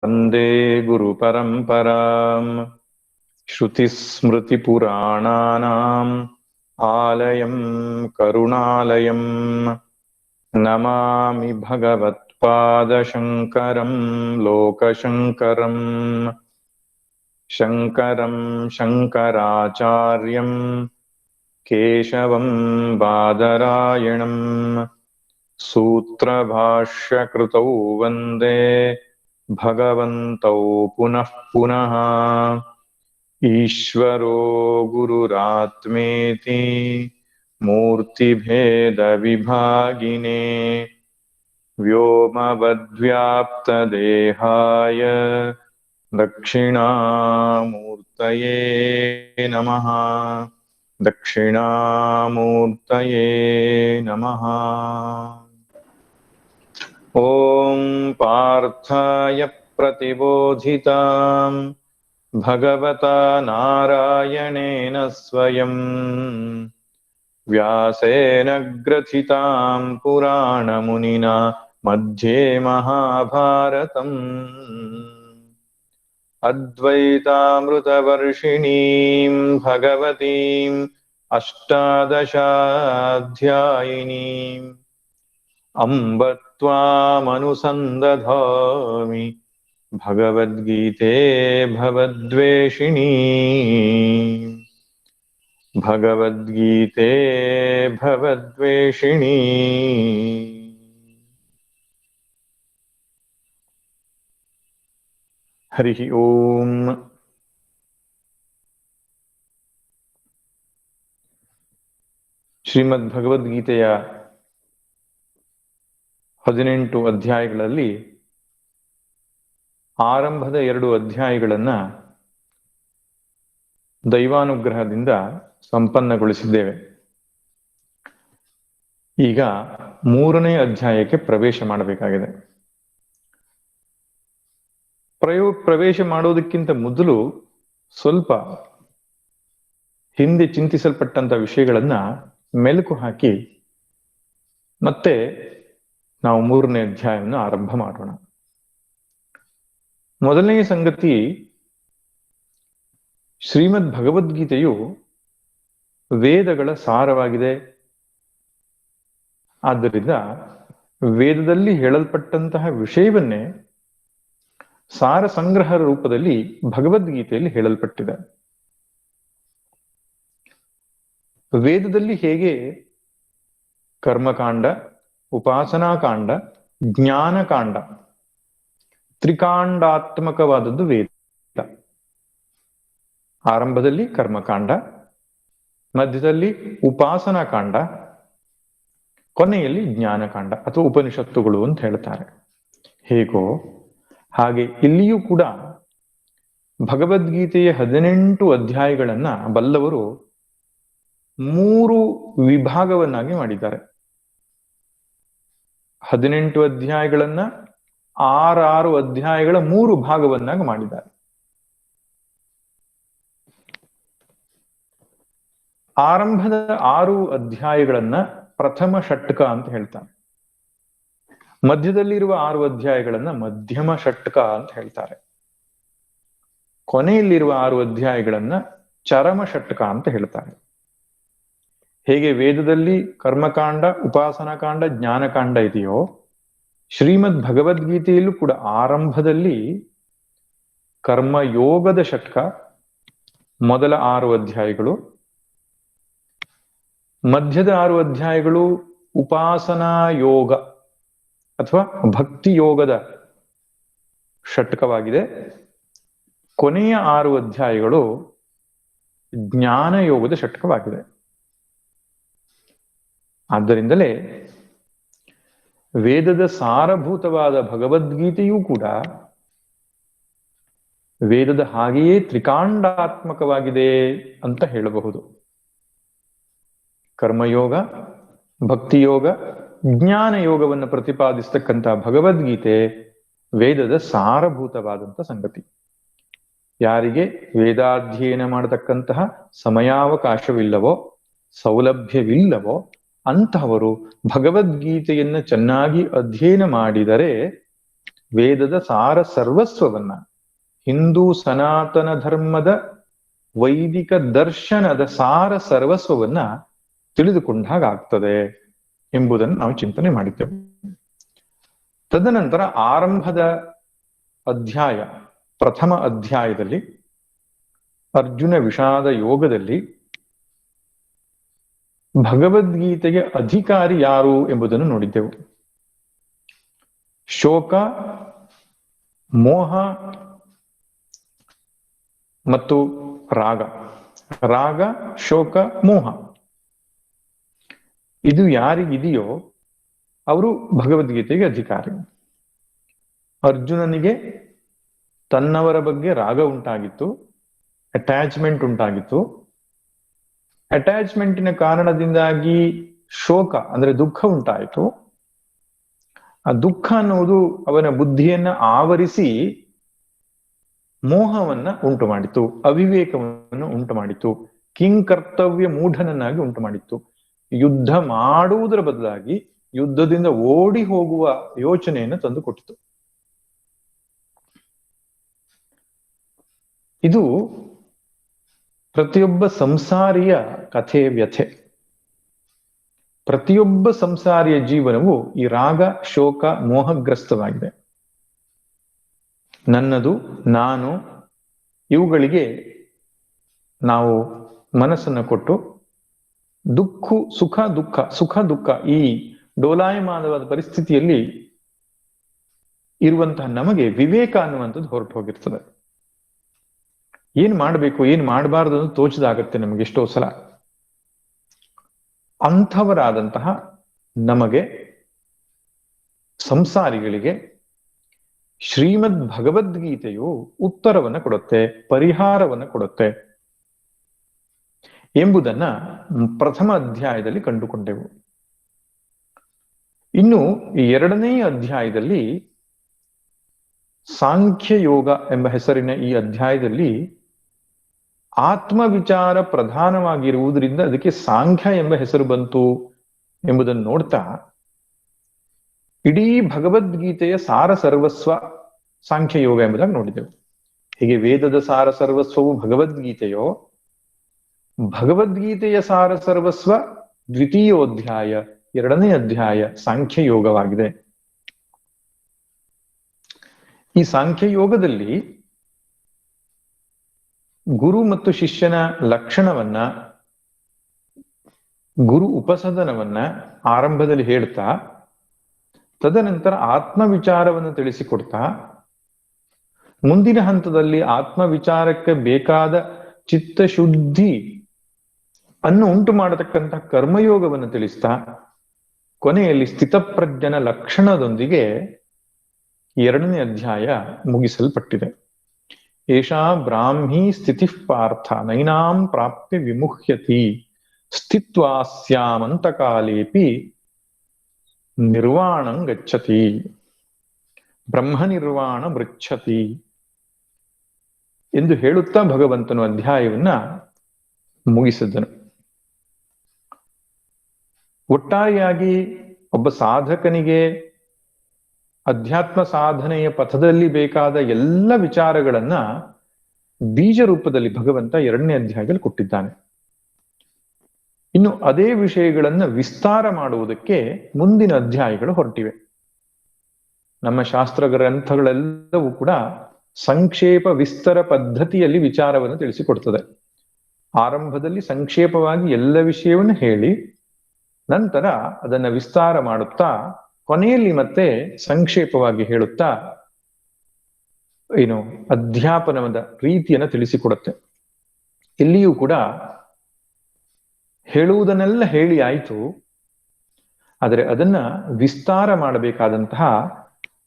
वन्दे गुरुपरम्पराम् श्रुतिस्मृतिपुराणानाम् आलयं करुणालयम् नमामि भगवत्पादशङ्करं लोकशङ्करम् शङ्करं शङ्कराचार्यं केशवं बादरायणम् सूत्रभाष्यकृतौ वन्दे भगवन्तौ पुनः पुनः ईश्वरो गुरुरात्मेति मूर्तिभेदविभागिने व्योमवद्व्याप्तदेहाय दक्षिणामूर्तये नमः। दक्षिणामूर्तये नमः। ॐ पार्थाय प्रतिबोधितां भगवता नारायणेन स्वयं व्यासेन ग्रथितां पुराणमुनिना मध्ये महाभारतम् अद्वैतामृतवर्षिणीं भगवतीम् अष्टादशाध्यायिनीम् अम्ब त्वामनुसन्दधामि भगवद्गीते भवद्वेषिणी भगवद्गीते भवद्वेषिणी। हरि ओम। ಶ್ರೀಮದ್ ಭಗವದ್ಗೀತೆಯ 18 ಅಧ್ಯಾಯಗಳಲ್ಲಿ ಆರಂಭದ 2 ಅಧ್ಯಾಯಗಳನ್ನು ದೈವಾನುಗ್ರಹದಿಂದ ಸಂಪನ್ನಗೊಳಿಸಿದ್ದೇವೆ. ಈಗ 3ನೇ ಅಧ್ಯಾಯಕ್ಕೆ ಪ್ರವೇಶ ಮಾಡಬೇಕಾಗಿದೆ. ಪ್ರವೇಶ ಮಾಡೋದಕ್ಕಿಂತ ಮೊದಲು ಸ್ವಲ್ಪ ಹಿಂದೆ ಚಿಂತಿಸಲ್ಪಟ್ಟಂತ ವಿಷಯಗಳನ್ನ ಮೆಲುಕು ಹಾಕಿ ಮತ್ತೆ ನಾವು 3ನೇ ಅಧ್ಯಾಯವನ್ನು ಆರಂಭ ಮಾಡೋಣ. ಮೊದಲನೆಯ ಸಂಗತಿ, ಶ್ರೀಮದ್ ಭಗವದ್ಗೀತೆಯು ವೇದಗಳ ಸಾರವಾಗಿದೆ. ಆದ್ದರಿಂದ ವೇದದಲ್ಲಿ ಹೇಳಲ್ಪಟ್ಟಂತಹ ವಿಷಯವನ್ನೇ ಸಾರ ಸಂಗ್ರಹ ರೂಪದಲ್ಲಿ ಭಗವದ್ಗೀತೆಯಲ್ಲಿ ಹೇಳಲ್ಪಟ್ಟಿದೆ. ವೇದದಲ್ಲಿ ಹೇಗೆ ಕರ್ಮಕಾಂಡ, ಉಪಾಸನಾಕಾಂಡ, ಜ್ಞಾನಕಾಂಡ, ತ್ರಿಕಾಂಡಾತ್ಮಕವಾದದ್ದು ವೇದ. ಆರಂಭದಲ್ಲಿ ಕರ್ಮಕಾಂಡ, ಮಧ್ಯದಲ್ಲಿ ಉಪಾಸನಾಕಾಂಡ, ಕೊನೆಯಲ್ಲಿ ಜ್ಞಾನಕಾಂಡ ಅಥವಾ ಉಪನಿಷತ್ತುಗಳು ಅಂತ ಹೇಳ್ತಾರೆ. ಹೇಗೋ ಹಾಗೆ ಇಲ್ಲಿಯೂ ಕೂಡ ಭಗವದ್ಗೀತೆಯ 18 ಅಧ್ಯಾಯಗಳನ್ನ ಬಲ್ಲವರು 3 ವಿಭಾಗವನ್ನಾಗಿ ಮಾಡಿದ್ದಾರೆ. 18 ಅಧ್ಯಾಯಗಳನ್ನ 6 ಅಧ್ಯಾಯಗಳ 3 ಭಾಗವನ್ನಾಗಿ ಮಾಡಿದ್ದಾರೆ. ಆರಂಭದ 6 ಅಧ್ಯಾಯಗಳನ್ನ ಪ್ರಥಮ ಷಟ್ಕ ಅಂತ ಹೇಳ್ತಾರೆ. ಮಧ್ಯದಲ್ಲಿರುವ 6 ಅಧ್ಯಾಯಗಳನ್ನ ಮಧ್ಯಮ ಷಟ್ಕ ಅಂತ ಹೇಳ್ತಾರೆ. ಕೊನೆಯಲ್ಲಿರುವ 6 ಅಧ್ಯಾಯಗಳನ್ನ ಚರಮ ಷಟ್ಕ ಅಂತ ಹೇಳ್ತಾರೆ. ಹೇಗೆ ವೇದದಲ್ಲಿ ಕರ್ಮಕಾಂಡ, ಉಪಾಸನಾಕಾಂಡ, ಜ್ಞಾನಕಾಂಡ ಇದೆಯೋ, ಶ್ರೀಮದ್ ಭಗವದ್ಗೀತೆಯಲ್ಲೂ ಕೂಡ ಆರಂಭದಲ್ಲಿ ಕರ್ಮಯೋಗದ ಷಟ್ಕ, ಮೊದಲ 6 ಅಧ್ಯಾಯಗಳು, ಮಧ್ಯದ 6 ಅಧ್ಯಾಯಗಳು ಉಪಾಸನಾ ಯೋಗ ಅಥವಾ ಭಕ್ತಿ ಯೋಗದ ಷಟ್ಕವಾಗಿದೆ. ಕೊನೆಯ 6 ಅಧ್ಯಾಯಗಳು ಜ್ಞಾನ ಯೋಗದ ಷಟ್ಕವಾಗಿದೆ. ಆದ್ದರಿಂದಲೇ ವೇದದ ಸಾರಭೂತವಾದ ಭಗವದ್ಗೀತೆಯೂ ಕೂಡ ವೇದದ ಹಾಗೆಯೇ ತ್ರಿಕಾಂಡಾತ್ಮಕವಾಗಿದೆ ಅಂತ ಹೇಳಬಹುದು. ಕರ್ಮಯೋಗ, ಭಕ್ತಿಯೋಗ, ಜ್ಞಾನ ಯೋಗವನ್ನು ಪ್ರತಿಪಾದಿಸ್ತಕ್ಕಂಥ ಭಗವದ್ಗೀತೆ ವೇದದ ಸಾರಭೂತವಾದಂಥ ಸಂಗತಿ. ಯಾರಿಗೆ ವೇದಾಧ್ಯಯನ ಮಾಡತಕ್ಕಂತಹ ಸಮಯಾವಕಾಶವಿಲ್ಲವೋ, ಸೌಲಭ್ಯವಿಲ್ಲವೋ ಅಂತಹವರು ಭಗವದ್ಗೀತೆಯನ್ನ ಚೆನ್ನಾಗಿ ಅಧ್ಯಯನ ಮಾಡಿದರೆ ವೇದದ ಸಾರ ಸರ್ವಸ್ವವನ್ನ, ಹಿಂದೂ ಸನಾತನ ಧರ್ಮದ ವೈದಿಕ ದರ್ಶನದ ಸಾರ ಸರ್ವಸ್ವವನ್ನ ತಿಳಿದುಕೊಂಡ ಹಾಗಾಗ್ತದೆ ಎಂಬುದನ್ನು ನಾವು ಚಿಂತನೆ ಮಾಡಿದ್ದೆವು. ತದನಂತರ ಆರಂಭದ ಅಧ್ಯಾಯ, ಪ್ರಥಮ ಅಧ್ಯಾಯದಲ್ಲಿ ಅರ್ಜುನ ವಿಷಾದ ಯೋಗದಲ್ಲಿ ಭಗವದ್ಗೀತೆಗೆ ಅಧಿಕಾರಿ ಯಾರು ಎಂಬುದನ್ನು ನೋಡಿದ್ದೆವು. ಶೋಕ, ಮೋಹ ಮತ್ತು ರಾಗ, ರಾಗ, ಶೋಕ, ಮೋಹ, ಇದು ಯಾರಿಗಿದೆಯೋ ಅವರು ಭಗವದ್ಗೀತೆಗೆ ಅಧಿಕಾರಿ. ಅರ್ಜುನನಿಗೆ ತನ್ನವರ ಬಗ್ಗೆ ರಾಗ ಉಂಟಾಗಿತ್ತು, ಅಟ್ಯಾಚ್ಮೆಂಟ್ ಉಂಟಾಗಿತ್ತು. ಅಟ್ಯಾಚ್ಮೆಂಟಿನ ಕಾರಣದಿಂದಾಗಿ ಶೋಕ ಅಂದ್ರೆ ದುಃಖ ಉಂಟಾಯಿತು. ಆ ದುಃಖ ಅನ್ನುವುದು ಅವನ ಬುದ್ಧಿಯನ್ನ ಆವರಿಸಿ ಮೋಹವನ್ನ ಉಂಟು ಮಾಡಿತು, ಅವಿವೇಕವನ್ನು ಉಂಟು ಮಾಡಿತು, ಕಿಂಕರ್ತವ್ಯ ಮೂಢನನ್ನಾಗಿ ಉಂಟು ಮಾಡಿತ್ತು. ಯುದ್ಧ ಮಾಡುವುದರ ಬದಲಾಗಿ ಯುದ್ಧದಿಂದ ಓಡಿ ಹೋಗುವ ಯೋಚನೆಯನ್ನು ತಂದುಕೊಟ್ಟಿತು. ಇದು ಪ್ರತಿಯೊಬ್ಬ ಸಂಸಾರಿಯ ಕಥೆ, ವ್ಯಥೆ. ಪ್ರತಿಯೊಬ್ಬ ಸಂಸಾರಿಯ ಜೀವನವು ಈ ರಾಗ, ಶೋಕ, ಮೋಹಗ್ರಸ್ತವಾಗಿದೆ. ನನ್ನದು, ನಾನು, ಇವುಗಳಿಗೆ ನಾವು ಮನಸ್ಸನ್ನು ಕೊಟ್ಟು ಸುಖ ದುಃಖ ಈ ಡೋಲಾಯಮಾನವಾದ ಪರಿಸ್ಥಿತಿಯಲ್ಲಿ ಇರುವಂತಹ ನಮಗೆ ವಿವೇಕ ಅನ್ನುವಂಥದ್ದು ಹೊರಟು ಹೋಗಿರ್ತದೆ. ಏನ್ ಮಾಡಬೇಕು, ಏನ್ ಮಾಡಬಾರದು ಅಂತ ತೋಚದಾಗತ್ತೆ ನಮಗೆ ಎಷ್ಟೋ ಸಲ. ಅಂಥವರಾದಂತಹ ನಮಗೆ, ಸಂಸಾರಿಗಳಿಗೆ ಶ್ರೀಮದ್ ಭಗವದ್ಗೀತೆಯು ಉತ್ತರವನ್ನ ಕೊಡುತ್ತೆ, ಪರಿಹಾರವನ್ನ ಕೊಡುತ್ತೆ ಎಂಬುದನ್ನ ಪ್ರಥಮ ಅಧ್ಯಾಯದಲ್ಲಿ ಕಂಡುಕೊಂಡೆವು. ಇನ್ನು ಎರಡನೇ ಅಧ್ಯಾಯದಲ್ಲಿ ಸಾಂಖ್ಯ ಯೋಗ ಎಂಬ ಹೆಸರಿನ ಈ ಅಧ್ಯಾಯದಲ್ಲಿ ಆತ್ಮವಿಚಾರ ಪ್ರಧಾನವಾಗಿರುವುದರಿಂದ ಅದಕ್ಕೆ ಸಾಂಖ್ಯ ಎಂಬ ಹೆಸರು ಬಂತು ಎಂಬುದನ್ನು ನೋಡ್ತಾ ಇಡೀ ಭಗವದ್ಗೀತೆಯ ಸಾರ ಸರ್ವಸ್ವ ಸಾಂಖ್ಯ ಯೋಗ ಎಂಬುದಾಗಿ ನೋಡಿದೆವು. ಹೀಗೆ ವೇದದ ಸಾರ ಸರ್ವಸ್ವವು ಭಗವದ್ಗೀತೆಯೋ, ಭಗವದ್ಗೀತೆಯ ಸಾರ ಸರ್ವಸ್ವ ದ್ವಿತೀಯೋಧ್ಯಾಯ, ಎರಡನೇ ಅಧ್ಯಾಯ ಸಾಂಖ್ಯ ಯೋಗವಾಗಿದೆ. ಈ ಸಾಂಖ್ಯ ಯೋಗದಲ್ಲಿ ಗುರು ಮತ್ತು ಶಿಷ್ಯನ ಲಕ್ಷಣವನ್ನ, ಗುರು ಉಪಸದನವನ್ನ ಆರಂಭದಲ್ಲಿ ಹೇಳ್ತಾ, ತದನಂತರ ಆತ್ಮವಿಚಾರವನ್ನು ತಿಳಿಸಿಕೊಡ್ತಾ, ಮುಂದಿನ ಹಂತದಲ್ಲಿ ಆತ್ಮವಿಚಾರಕ್ಕೆ ಬೇಕಾದ ಚಿತ್ತಶುದ್ಧಿ ಅನ್ನು ಉಂಟು ಮಾಡತಕ್ಕಂತಹ ಕರ್ಮಯೋಗವನ್ನು ತಿಳಿಸ್ತಾ, ಕೊನೆಯಲ್ಲಿ ಸ್ಥಿತಪ್ರಜ್ಞನ ಲಕ್ಷಣದೊಂದಿಗೆ ಎರಡನೇ ಅಧ್ಯಾಯ ಮುಗಿಸಲ್ಪಟ್ಟಿದೆ. ಏಷಾ ಬ್ರಾಹ್ಮೀ ಸ್ಥಿತಿ ಪಾರ್ಥ ನೈನಾಂ ಪ್ರಾಪ್ತಿ ವಿಮುಹ್ಯತಿ ಸ್ಥಿತ್ವಾಸ್ಯಾಮಂತಕಾಲೇಪಿ ನಿರ್ವಾಣಂ ಗಚ್ಚತಿ ಬ್ರಹ್ಮ ನಿರ್ವಾಣ ಮೃಚ್ಛತಿ ಎಂದು ಹೇಳುತ್ತಾ ಭಗವಂತನು ಅಧ್ಯಾಯವನ್ನ ಮುಗಿಸಿದ್ದನು. ಒಟ್ಟಾರೆಯಾಗಿ ಒಬ್ಬ ಸಾಧಕನಿಗೆ ಅಧ್ಯಾತ್ಮ ಸಾಧನೆಯ ಪಥದಲ್ಲಿ ಬೇಕಾದ ಎಲ್ಲ ವಿಚಾರಗಳನ್ನ ಬೀಜ ರೂಪದಲ್ಲಿ ಭಗವಂತ ಎರಡನೇ ಅಧ್ಯಾಯದಲ್ಲಿ ಕೊಟ್ಟಿದ್ದಾನೆ. ಇನ್ನು ಅದೇ ವಿಷಯಗಳನ್ನ ವಿಸ್ತಾರ ಮಾಡುವುದಕ್ಕೆ ಮುಂದಿನ ಅಧ್ಯಾಯಗಳು ಹೊರಟಿವೆ. ನಮ್ಮ ಶಾಸ್ತ್ರ ಗ್ರಂಥಗಳೆಲ್ಲವೂ ಕೂಡ ಸಂಕ್ಷೇಪ ವಿಸ್ತಾರ ಪದ್ಧತಿಯಲ್ಲಿ ವಿಚಾರವನ್ನು ತಿಳಿಸಿಕೊಡ್ತದೆ. ಆರಂಭದಲ್ಲಿ ಸಂಕ್ಷೇಪವಾಗಿ ಎಲ್ಲ ವಿಷಯವನ್ನು ಹೇಳಿ ನಂತರ ಅದನ್ನ ವಿಸ್ತಾರ ಮಾಡುತ್ತಾ ಕೊನೆಯಲ್ಲಿ ಮತ್ತೆ ಸಂಕ್ಷೇಪವಾಗಿ ಹೇಳುತ್ತಾ ಅಧ್ಯಾಪನದ ರೀತಿಯನ್ನು ತಿಳಿಸಿಕೊಡುತ್ತೆ. ಇಲ್ಲಿಯೂ ಕೂಡ ಹೇಳುವುದನ್ನೆಲ್ಲ ಹೇಳಿ ಆಯಿತು, ಆದರೆ ಅದನ್ನ ವಿಸ್ತಾರ ಮಾಡಬೇಕಾದಂತಹ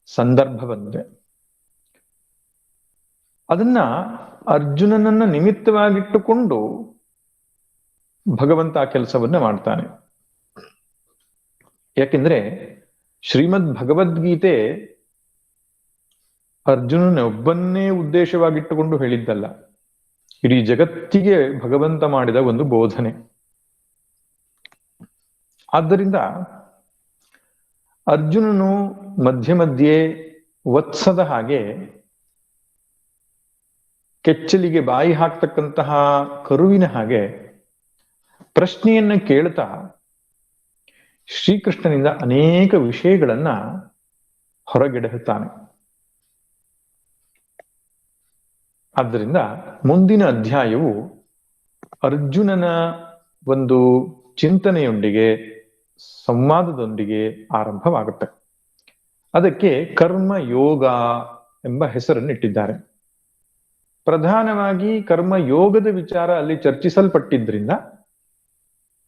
ಸಂದರ್ಭ ಬಂದಿದೆ. ಅದನ್ನ ಅರ್ಜುನನನ್ನ ನಿಮಿತ್ತವಾಗಿಟ್ಟುಕೊಂಡು ಭಗವಂತ ಆ ಕೆಲಸವನ್ನ ಮಾಡ್ತಾನೆ. ಯಾಕೆಂದ್ರೆ ಶ್ರೀಮದ್ ಭಗವದ್ಗೀತೆ ಅರ್ಜುನನ ಒಬ್ಬನ್ನೇ ಉದ್ದೇಶವಾಗಿಟ್ಟುಕೊಂಡು ಹೇಳಿದ್ದಲ್ಲ, ಇಡೀ ಜಗತ್ತಿಗೆ ಭಗವಂತ ಮಾಡಿದ ಒಂದು ಬೋಧನೆ. ಆದ್ದರಿಂದ ಅರ್ಜುನನು ಮಧ್ಯೆ ಮಧ್ಯೆ ವತ್ಸದ ಹಾಗೆ ಕೆಚ್ಚಲಿಗೆ ಬಾಯಿ ಹಾಕ್ತಕ್ಕಂತಹ ಕರುವಿನ ಹಾಗೆ ಪ್ರಶ್ನೆಯನ್ನ ಕೇಳ್ತಾ ಶ್ರೀಕೃಷ್ಣನಿಂದ ಅನೇಕ ವಿಷಯಗಳನ್ನ ಹೊರಗೆಡಹುತ್ತಾನೆ. ಆದ್ದರಿಂದ ಮುಂದಿನ ಅಧ್ಯಾಯವು ಅರ್ಜುನನ ಒಂದು ಚಿಂತನೆಯೊಂದಿಗೆ ಸಂವಾದದೊಂದಿಗೆ ಆರಂಭವಾಗುತ್ತೆ. ಅದಕ್ಕೆ ಕರ್ಮಯೋಗ ಎಂಬ ಹೆಸರನ್ನು ಇಟ್ಟಿದ್ದಾರೆ. ಪ್ರಧಾನವಾಗಿ ಕರ್ಮಯೋಗದ ವಿಚಾರ ಅಲ್ಲಿ ಚರ್ಚಿಸಲ್ಪಟ್ಟಿದ್ರಿಂದ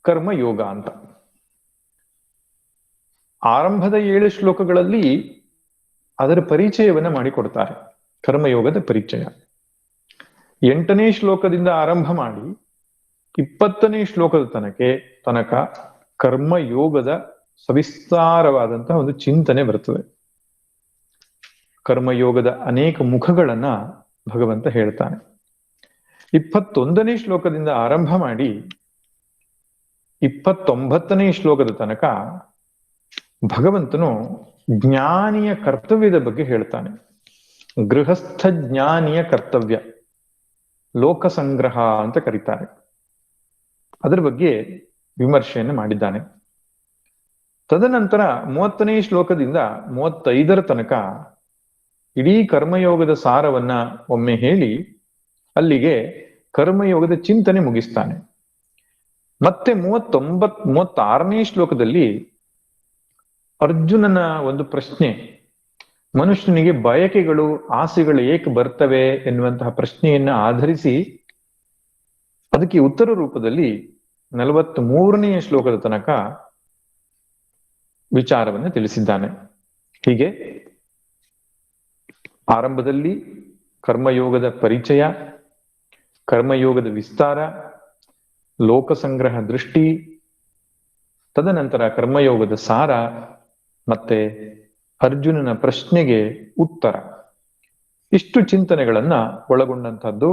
ಕರ್ಮಯೋಗ ಅಂತ. ಆರಂಭದ 7 ಶ್ಲೋಕಗಳಲ್ಲಿ ಅದರ ಪರಿಚಯವನ್ನ ಮಾಡಿಕೊಡ್ತಾರೆ, ಕರ್ಮಯೋಗದ ಪರಿಚಯ. 8ನೇ ಶ್ಲೋಕದಿಂದ ಆರಂಭ ಮಾಡಿ 20ನೇ ಶ್ಲೋಕದ ತನಕ ಕರ್ಮಯೋಗದ ಸವಿಸ್ತಾರವಾದಂತಹ ಒಂದು ಚಿಂತನೆ ಬರುತ್ತದೆ. ಕರ್ಮಯೋಗದ ಅನೇಕ ಮುಖಗಳನ್ನ ಭಗವಂತ ಹೇಳ್ತಾನೆ. 21ನೇ ಶ್ಲೋಕದಿಂದ ಆರಂಭ ಮಾಡಿ 29ನೇ ಶ್ಲೋಕದ ತನಕ ಭಗವಂತನು ಜ್ಞಾನಿಯ ಕರ್ತವ್ಯದ ಬಗ್ಗೆ ಹೇಳ್ತಾನೆ. ಗೃಹಸ್ಥ ಜ್ಞಾನಿಯ ಕರ್ತವ್ಯ, ಲೋಕ ಸಂಗ್ರಹ ಅಂತ ಕರೀತಾರೆ. ಅದರ ಬಗ್ಗೆ ವಿಮರ್ಶೆಯನ್ನು ಮಾಡಿದ್ದಾನೆ. ತದನಂತರ 30ನೇ ಶ್ಲೋಕದಿಂದ 35ರ ತನಕ ಇಡೀ ಕರ್ಮಯೋಗದ ಸಾರವನ್ನ ಒಮ್ಮೆ ಹೇಳಿ ಅಲ್ಲಿಗೆ ಕರ್ಮಯೋಗದ ಚಿಂತನೆ ಮುಗಿಸ್ತಾನೆ. ಮತ್ತೆ 36ನೇ ಶ್ಲೋಕದಲ್ಲಿ ಅರ್ಜುನನ ಒಂದು ಪ್ರಶ್ನೆ, ಮನುಷ್ಯನಿಗೆ ಬಯಕೆಗಳು ಆಸೆಗಳು ಏಕೆ ಬರ್ತವೆ ಎನ್ನುವಂತಹ ಪ್ರಶ್ನೆಯನ್ನ ಆಧರಿಸಿ ಅದಕ್ಕೆ ಉತ್ತರ ರೂಪದಲ್ಲಿ 43ನೇ ಶ್ಲೋಕದ ತನಕ ವಿಚಾರವನ್ನು ತಿಳಿಸಿದ್ದಾನೆ. ಹೀಗೆ ಆರಂಭದಲ್ಲಿ ಕರ್ಮಯೋಗದ ಪರಿಚಯ, ಕರ್ಮಯೋಗದ ವಿಸ್ತಾರ, ಲೋಕ ಸಂಗ್ರಹ ದೃಷ್ಟಿ, ತದನಂತರ ಕರ್ಮಯೋಗದ ಸಾರ, ಮತ್ತೆ ಅರ್ಜುನನ ಪ್ರಶ್ನೆಗೆ ಉತ್ತರ, ಇಷ್ಟು ಚಿಂತನೆಗಳನ್ನ ಒಳಗೊಂಡಂತಹದ್ದು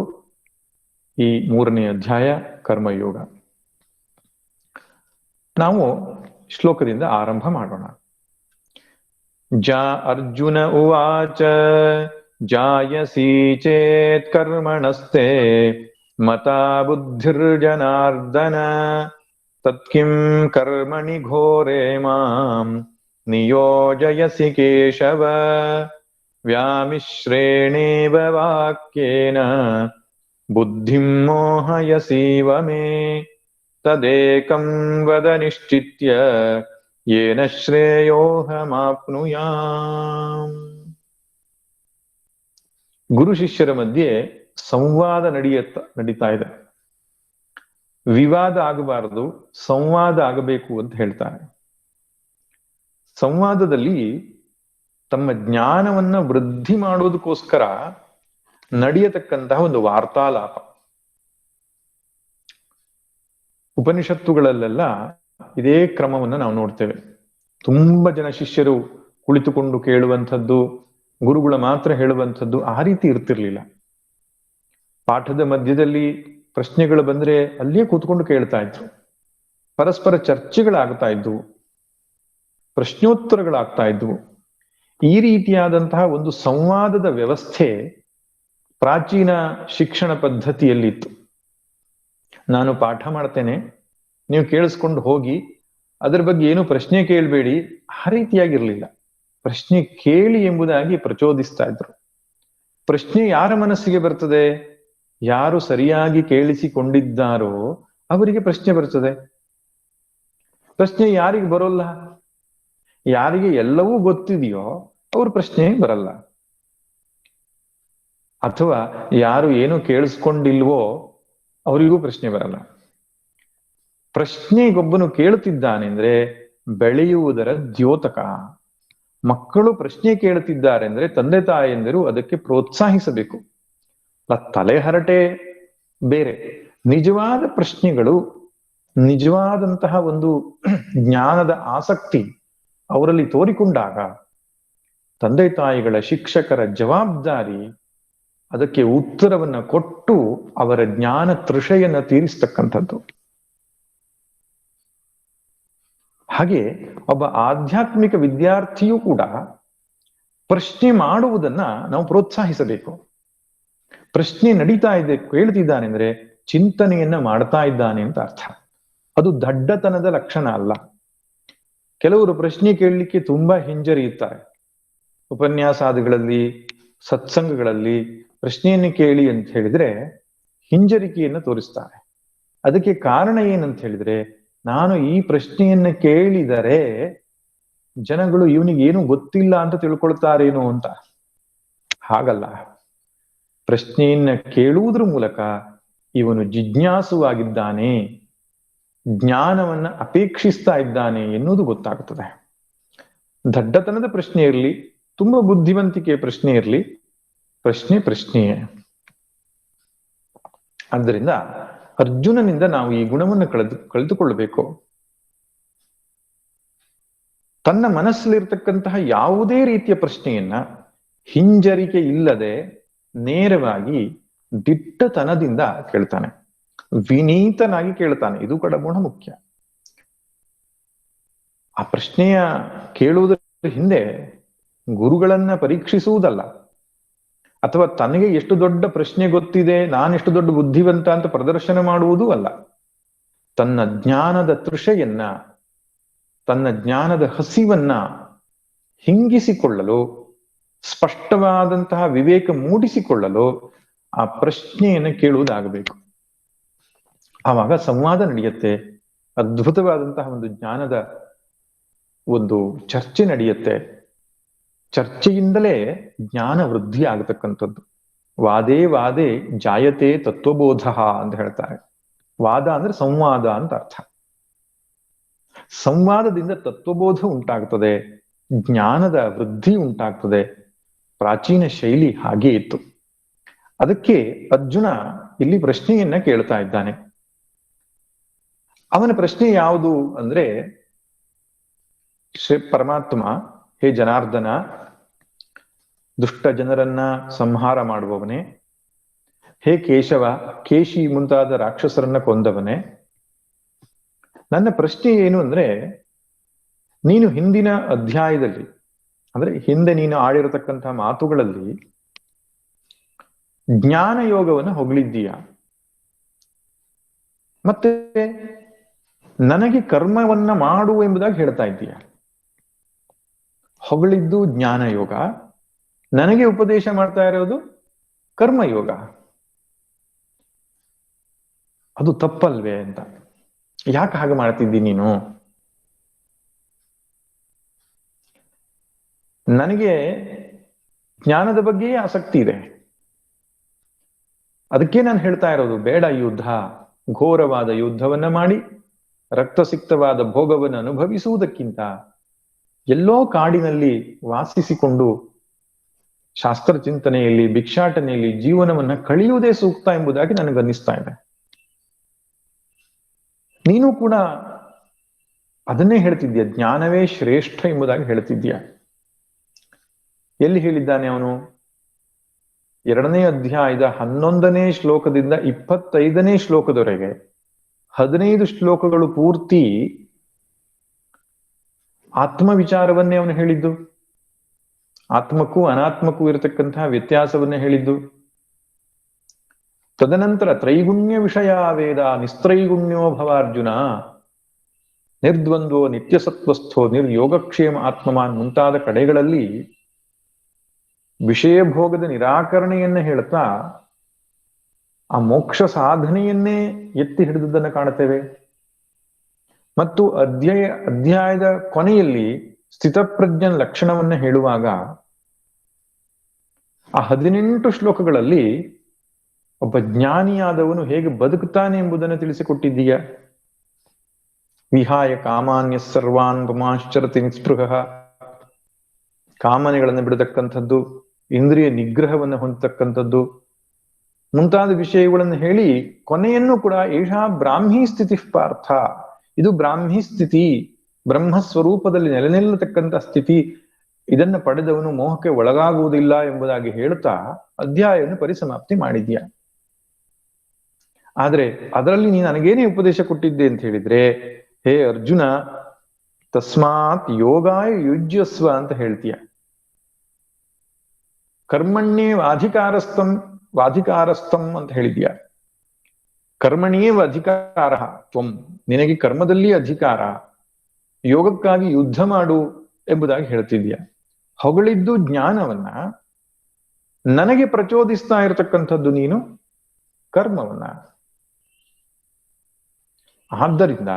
ಈ 3ನೇ ಅಧ್ಯಾಯ ಕರ್ಮಯೋಗ. ನಾವು ಶ್ಲೋಕದಿಂದ ಆರಂಭ ಮಾಡೋಣ. ಅರ್ಜುನ ಉವಾಚ ಜಾಯಸಿ ಚೇತ್ ಕರ್ಮಣಸ್ತೆ ಮತಾ ಬುದ್ಧಿರ್ಜನಾರ್ದನ ತತ್ಕಿಂ ಕರ್ಮಣಿ ಘೋರೆ ಮಾಂ ನಿಯೋಜಯಸಿ ಕೇಶವ ವ್ಯಾಮಿಶ್ರೇಣೇವ ವಾಕ್ಯೇನ ಬುದ್ಧಿಂ ಮೋಹಯಸೀವ ಮೇ ತದೇಕಂ ವದ ನಿಶ್ಚಿತ್ಯ ಯೇನ ಶ್ರೇಯೋಹಮಾಪ್ನುಯಾಂ. ಗುರು ಶಿಷ್ಯರ ಮಧ್ಯೆ ಸಂವಾದ ನಡೀತಾ ಇದೆ. ವಿವಾದ ಆಗಬಾರದು, ಸಂವಾದ ಆಗಬೇಕು ಅಂತ ಹೇಳ್ತಾರೆ. ಸಂವಾದದಲ್ಲಿ ತಮ್ಮ ಜ್ಞಾನವನ್ನ ವೃದ್ಧಿ ಮಾಡೋದಕ್ಕೋಸ್ಕರ ನಡೆಯತಕ್ಕಂತಹ ಒಂದು ವಾರ್ತಾಲಾಪ. ಉಪನಿಷತ್ತುಗಳಲ್ಲೆಲ್ಲ ಇದೇ ಕ್ರಮವನ್ನು ನಾವು ನೋಡ್ತೇವೆ. ತುಂಬಾ ಜನ ಶಿಷ್ಯರು ಕುಳಿತುಕೊಂಡು ಕೇಳುವಂಥದ್ದು, ಗುರುಗಳ ಮಾತ್ರ ಹೇಳುವಂಥದ್ದು ಆ ರೀತಿ ಇರ್ತಿರ್ಲಿಲ್ಲ. ಪಾಠದ ಮಧ್ಯದಲ್ಲಿ ಪ್ರಶ್ನೆಗಳು ಬಂದ್ರೆ ಅಲ್ಲಿಯೇ ಕೂತ್ಕೊಂಡು ಕೇಳ್ತಾ ಇದ್ರು. ಪರಸ್ಪರ ಚರ್ಚೆಗಳಾಗ್ತಾ ಇದ್ವು, ಪ್ರಶ್ನೋತ್ತರಗಳಾಗ್ತಾ ಇದ್ವು. ಈ ರೀತಿಯಾದಂತಹ ಒಂದು ಸಂವಾದದ ವ್ಯವಸ್ಥೆ ಪ್ರಾಚೀನ ಶಿಕ್ಷಣ ಪದ್ಧತಿಯಲ್ಲಿತ್ತು. ನಾನು ಪಾಠ ಮಾಡ್ತೇನೆ, ನೀವು ಕೇಳಿಸ್ಕೊಂಡು ಹೋಗಿ, ಅದರ ಬಗ್ಗೆ ಏನು ಪ್ರಶ್ನೆ ಕೇಳಬೇಡಿ, ಆ ರೀತಿಯಾಗಿರ್ಲಿಲ್ಲ. ಪ್ರಶ್ನೆ ಕೇಳಿ ಎಂಬುದಾಗಿ ಪ್ರಚೋದಿಸ್ತಾ ಇದ್ರು. ಪ್ರಶ್ನೆ ಯಾರ ಮನಸ್ಸಿಗೆ ಬರ್ತದೆ? ಯಾರು ಸರಿಯಾಗಿ ಕೇಳಿಸಿಕೊಂಡಿದ್ದಾರೋ ಅವರಿಗೆ ಪ್ರಶ್ನೆ ಬರ್ತದೆ. ಪ್ರಶ್ನೆ ಯಾರಿಗೆ ಬರೋಲ್ಲ? ಯಾರಿಗೆ ಎಲ್ಲವೂ ಗೊತ್ತಿದೆಯೋ ಅವ್ರ ಪ್ರಶ್ನೆ ಬರಲ್ಲ. ಅಥವಾ ಯಾರು ಏನು ಕೇಳಿಸ್ಕೊಂಡಿಲ್ವೋ ಅವರಿಗೂ ಪ್ರಶ್ನೆ ಬರಲ್ಲ. ಪ್ರಶ್ನೆಗೊಬ್ಬನು ಕೇಳುತ್ತಿದ್ದಾನೆ ಅಂದ್ರೆ ಬೆಳೆಯುವುದರ ದ್ಯೋತಕ. ಮಕ್ಕಳು ಪ್ರಶ್ನೆ ಕೇಳುತ್ತಿದ್ದಾರೆ ಅಂದ್ರೆ ತಂದೆ ತಾಯಂದಿರು ಅದಕ್ಕೆ ಪ್ರೋತ್ಸಾಹಿಸಬೇಕು. ತಲೆಹರಟೆ ಬೇರೆ, ನಿಜವಾದ ಪ್ರಶ್ನೆಗಳು, ನಿಜವಾದಂತಹ ಒಂದು ಜ್ಞಾನದ ಆಸಕ್ತಿ ಅವರಲ್ಲಿ ತೋರಿಕೊಂಡಾಗ ತಂದೆ ತಾಯಿಗಳ, ಶಿಕ್ಷಕರ ಜವಾಬ್ದಾರಿ ಅದಕ್ಕೆ ಉತ್ತರವನ್ನ ಕೊಟ್ಟು ಅವರ ಜ್ಞಾನ ತೃಷೆಯನ್ನ ತೀರಿಸ್ತಕ್ಕಂಥದ್ದು. ಹಾಗೆ ಒಬ್ಬ ಆಧ್ಯಾತ್ಮಿಕ ವಿದ್ಯಾರ್ಥಿಯೂ ಕೂಡ ಪ್ರಶ್ನೆ ಮಾಡುವುದನ್ನ ನಾವು ಪ್ರೋತ್ಸಾಹಿಸಬೇಕು. ಪ್ರಶ್ನೆ ನಡೀತಾ ಇದೆ, ಕೇಳ್ತಿದ್ದಾನೆ ಅಂದ್ರೆ ಚಿಂತನೆಯನ್ನ ಮಾಡ್ತಾ ಇದ್ದಾನೆ ಅಂತ ಅರ್ಥ. ಅದು ದಡ್ಡತನದ ಲಕ್ಷಣ ಅಲ್ಲ. ಕೆಲವರು ಪ್ರಶ್ನೆ ಕೇಳಲಿಕ್ಕೆ ತುಂಬಾ ಹಿಂಜರಿಯುತ್ತಾರೆ. ಉಪನ್ಯಾಸಾದಿಗಳಲ್ಲಿ, ಸತ್ಸಂಗಗಳಲ್ಲಿ ಪ್ರಶ್ನೆಯನ್ನು ಕೇಳಿ ಅಂತ ಹೇಳಿದ್ರೆ ಹಿಂಜರಿಕೆಯನ್ನು ತೋರಿಸ್ತಾರೆ. ಅದಕ್ಕೆ ಕಾರಣ ಏನಂತ ಹೇಳಿದ್ರೆ, ನಾನು ಈ ಪ್ರಶ್ನೆಯನ್ನ ಕೇಳಿದರೆ ಜನಗಳು ಇವನಿಗೆ ಏನು ಗೊತ್ತಿಲ್ಲ ಅಂತ ತಿಳ್ಕೊಳ್ತಾರೇನೋ ಅಂತ. ಹಾಗಲ್ಲ. ಪ್ರಶ್ನೆಯನ್ನ ಕೇಳುವುದ್ರ ಮೂಲಕ ಇವನು ಜಿಜ್ಞಾಸುವಾಗಿದ್ದಾನೆ, ಜ್ಞಾನವನ್ನ ಅಪೇಕ್ಷಿಸ್ತಾ ಇದ್ದಾನೆ ಎನ್ನುವುದು ಗೊತ್ತಾಗುತ್ತದೆ. ದಡ್ಡತನದ ಪ್ರಶ್ನೆ ಇರಲಿ, ತುಂಬಾ ಬುದ್ಧಿವಂತಿಕೆಯ ಪ್ರಶ್ನೆ ಇರಲಿ, ಪ್ರಶ್ನೆಯೇ. ಆದ್ದರಿಂದ ಅರ್ಜುನನಿಂದ ನಾವು ಈ ಗುಣವನ್ನು ಕಳೆದುಕೊಳ್ಳಬೇಕು. ತನ್ನ ಮನಸ್ಸಲ್ಲಿರ್ತಕ್ಕಂತಹ ಯಾವುದೇ ರೀತಿಯ ಪ್ರಶ್ನೆಯನ್ನ ಹಿಂಜರಿಕೆ ಇಲ್ಲದೆ ನೇರವಾಗಿ ದಿಟ್ಟತನದಿಂದ ಕೇಳ್ತಾನೆ, ವಿನೀತನಾಗಿ ಕೇಳ್ತಾನೆ. ಇದು ಕೂಡ ಗುಣ ಮುಖ್ಯ. ಆ ಪ್ರಶ್ನೆಯ ಕೇಳುವುದರ ಹಿಂದೆ ಗುರುಗಳನ್ನ ಪರೀಕ್ಷಿಸುವುದಲ್ಲ, ಅಥವಾ ತನಗೆ ಎಷ್ಟು ದೊಡ್ಡ ಪ್ರಶ್ನೆ ಗೊತ್ತಿದೆ, ನಾನೆಷ್ಟು ದೊಡ್ಡ ಬುದ್ಧಿವಂತ ಅಂತ ಪ್ರದರ್ಶನ ಮಾಡುವುದೂ ಅಲ್ಲ. ತನ್ನ ಜ್ಞಾನದ ತೃಷೆಯನ್ನ, ತನ್ನ ಜ್ಞಾನದ ಹಸಿವನ್ನ ಹಿಂಗಿಸಿಕೊಳ್ಳಲು, ಸ್ಪಷ್ಟವಾದಂತಹ ವಿವೇಕ ಮೂಡಿಸಿಕೊಳ್ಳಲು ಆ ಪ್ರಶ್ನೆಯನ್ನು ಕೇಳುವುದಾಗಬೇಕು. ಆವಾಗ ಸಂವಾದ ನಡೆಯುತ್ತೆ, ಅದ್ಭುತವಾದಂತಹ ಒಂದು ಜ್ಞಾನದ ಒಂದು ಚರ್ಚೆ ನಡೆಯುತ್ತೆ. ಚರ್ಚೆಯಿಂದಲೇ ಜ್ಞಾನ ವೃದ್ಧಿ ಆಗತಕ್ಕಂಥದ್ದು. ವಾದೇ ವಾದೇ ಜಾಯತೆ ತತ್ವಬೋಧ ಅಂತ ಹೇಳ್ತಾರೆ. ವಾದ ಅಂದ್ರೆ ಸಂವಾದ ಅಂತ ಅರ್ಥ. ಸಂವಾದದಿಂದ ತತ್ವಬೋಧ ಉಂಟಾಗ್ತದೆ, ಜ್ಞಾನದ ವೃದ್ಧಿ ಉಂಟಾಗ್ತದೆ. ಪ್ರಾಚೀನ ಶೈಲಿ ಹಾಗೆ ಇತ್ತು. ಅದಕ್ಕೆ ಅರ್ಜುನ ಇಲ್ಲಿ ಪ್ರಶ್ನೆಯನ್ನ ಕೇಳ್ತಾ ಇದ್ದಾನೆ. ಅವನ ಪ್ರಶ್ನೆ ಯಾವುದು ಅಂದ್ರೆ, ಶ್ರೀ ಪರಮಾತ್ಮ, ಹೇ ಜನಾರ್ದನ, ದುಷ್ಟ ಜನರನ್ನ ಸಂಹಾರ ಮಾಡುವವನೇ, ಹೇ ಕೇಶವ, ಕೇಶಿ ಮುಂತಾದ ರಾಕ್ಷಸರನ್ನ ಕೊಂದವನೇ, ನನ್ನ ಪ್ರಶ್ನೆ ಏನು ಅಂದ್ರೆ, ನೀನು ಹಿಂದಿನ ಅಧ್ಯಾಯದಲ್ಲಿ, ಅಂದ್ರೆ ಹಿಂದೆ ನೀನು ಆಡಿರತಕ್ಕಂತಹ ಮಾತುಗಳಲ್ಲಿ ಜ್ಞಾನ ಯೋಗವನ್ನು ಹೊಗಳಿದ್ದೀಯ, ಮತ್ತೆ ನನಗೆ ಕರ್ಮವನ್ನ ಮಾಡು ಎಂಬುದಾಗಿ ಹೇಳ್ತಾ ಇದ್ದೀಯ. ಹೊಗಳಿದ್ದು ಜ್ಞಾನ ಯೋಗ, ನನಗೆ ಉಪದೇಶ ಮಾಡ್ತಾ ಇರೋದು ಕರ್ಮಯೋಗ. ಅದು ತಪ್ಪಲ್ವೇ ಅಂತ. ಯಾಕೆ ಹಾಗೆ ಮಾಡ್ತಿದ್ದಿ ನೀನು? ನನಗೆ ಜ್ಞಾನದ ಬಗ್ಗೆಯೇ ಆಸಕ್ತಿ ಇದೆ. ಅದಕ್ಕೆ ನಾನು ಹೇಳ್ತಾ ಇರೋದು, ಬೇಡ ಯುದ್ಧ, ಘೋರವಾದ ಯುದ್ಧವನ್ನ ಮಾಡಿ ರಕ್ತಸಿಕ್ತವಾದ ಭೋಗವನ್ನು ಅನುಭವಿಸುವುದಕ್ಕಿಂತ ಎಲ್ಲೋ ಕಾಡಿನಲ್ಲಿ ವಾಸಿಸಿಕೊಂಡು ಶಾಸ್ತ್ರ ಚಿಂತನೆಯಲ್ಲಿ, ಭಿಕ್ಷಾಟನೆಯಲ್ಲಿ ಜೀವನವನ್ನ ಕಳೆಯುವುದೇ ಸೂಕ್ತ ಎಂಬುದಾಗಿ ನನಗನ್ನಿಸ್ತಾ ಇದೆ. ನೀನು ಕೂಡ ಅದನ್ನೇ ಹೇಳ್ತಿದ್ಯಾ, ಜ್ಞಾನವೇ ಶ್ರೇಷ್ಠ ಎಂಬುದಾಗಿ ಹೇಳ್ತಿದ್ಯಾ. ಎಲ್ಲಿ ಹೇಳಿದ್ದಾನೆ ಅವನು? 2ನೇ ಅಧ್ಯಾಯದ 11ನೇ ಶ್ಲೋಕದಿಂದ 25ನೇ ಶ್ಲೋಕದವರೆಗೆ 15 ಶ್ಲೋಕಗಳು ಪೂರ್ತಿ ಆತ್ಮವಿಚಾರವನ್ನೇ ಅವನು ಹೇಳಿದ್ದು. ಆತ್ಮಕ್ಕೂ ಅನಾತ್ಮಕ್ಕೂ ಇರತಕ್ಕಂತಹ ವ್ಯತ್ಯಾಸವನ್ನೇ ಹೇಳಿದ್ದು. ತದನಂತರ ತ್ರೈಗುಣ್ಯ ವಿಷಯ ವೇದ ನಿಸ್ತ್ರೈಗುಣ್ಯೋ ಭವಾರ್ಜುನ, ನಿರ್ದ್ವಂದ್ವೋ ನಿತ್ಯಸತ್ವಸ್ಥೋ ನಿರ್ಯೋಗಕ್ಷೇಮ ಆತ್ಮಮಾನ್ ಮುಂತಾದ ಕಡೆಗಳಲ್ಲಿ ವಿಷಯ ಭೋಗದ ನಿರಾಕರಣೆಯನ್ನ ಹೇಳ್ತಾ ಆ ಮೋಕ್ಷ ಸಾಧನೆಯನ್ನೇ ಎತ್ತಿ ಹಿಡಿದುದನ್ನು ಕಾಣುತ್ತೇವೆ. ಮತ್ತು ಅಧ್ಯಾಯದ ಕೊನೆಯಲ್ಲಿ ಸ್ಥಿತಪ್ರಜ್ಞನ ಲಕ್ಷಣವನ್ನ ಹೇಳುವಾಗ ಆ 18 ಶ್ಲೋಕಗಳಲ್ಲಿ ಒಬ್ಬ ಜ್ಞಾನಿಯಾದವನು ಹೇಗೆ ಬದುಕುತ್ತಾನೆ ಎಂಬುದನ್ನು ತಿಳಿಸಿಕೊಟ್ಟಿದ್ದೀಯ. ವಿಹಾಯ ಕಾಮಾನ್ಯ ಸರ್ವಾನ್ ಪುಮಾಶ್ಚರತಿ ನಿಸ್ಪೃಹ, ಕಾಮನೆಗಳನ್ನು ಬಿಡತಕ್ಕಂಥದ್ದು, ಇಂದ್ರಿಯ ನಿಗ್ರಹವನ್ನು ಹೊಂದತಕ್ಕಂಥದ್ದು ಮುಂತಾದ ವಿಷಯಗಳನ್ನು ಹೇಳಿ ಕೊನೆಯನ್ನು ಕೂಡ ಏಷಾ ಬ್ರಾಹ್ಮೀ ಸ್ಥಿತಿ ಪಾರ್ಥ, ಇದು ಬ್ರಾಹ್ಮಿ ಸ್ಥಿತಿ, ಬ್ರಹ್ಮಸ್ವರೂಪದಲ್ಲಿ ನೆಲೆನಿಲ್ಲತಕ್ಕಂಥ ಸ್ಥಿತಿ, ಇದನ್ನು ಪಡೆದವನು ಮೋಹಕ್ಕೆ ಒಳಗಾಗುವುದಿಲ್ಲ ಎಂಬುದಾಗಿ ಹೇಳ್ತಾ ಅಧ್ಯಾಯವನ್ನು ಪರಿಸಮಾಪ್ತಿ ಮಾಡಿದ್ಯಾ. ಆದ್ರೆ ಅದರಲ್ಲಿ ನೀನು ನನಗೇನೇ ಉಪದೇಶ ಕೊಟ್ಟಿದ್ದೆ ಅಂತ ಹೇಳಿದ್ರೆ, ಹೇ ಅರ್ಜುನ, ತಸ್ಮಾತ್ ಯೋಗಾಯ ಯುಜ್ಯಸ್ವ ಅಂತ ಹೇಳ್ತೀಯ. ಕರ್ಮಣ್ಯೇವಾಧಿಕಾರಸ್ಥಂ ವಾಧಿಕಾರಸ್ಥಂ ಅಂತ ಹೇಳಿದ್ಯಾ. ಕರ್ಮಣಿಯೇವ ಅಧಿಕಾರ ತ್ವಂ, ನಿನಗೆ ಕರ್ಮದಲ್ಲಿ ಅಧಿಕಾರ, ಯೋಗಕ್ಕಾಗಿ ಯುದ್ಧ ಮಾಡು ಎಂಬುದಾಗಿ ಹೇಳ್ತಿದ್ಯಾ. ಹೊಗಳಿದ್ದು ಜ್ಞಾನವನ್ನ, ನನಗೆ ಪ್ರಚೋದಿಸ್ತಾ ಇರತಕ್ಕಂಥದ್ದು ನೀನು ಕರ್ಮವನ್ನ. ಆದ್ದರಿಂದ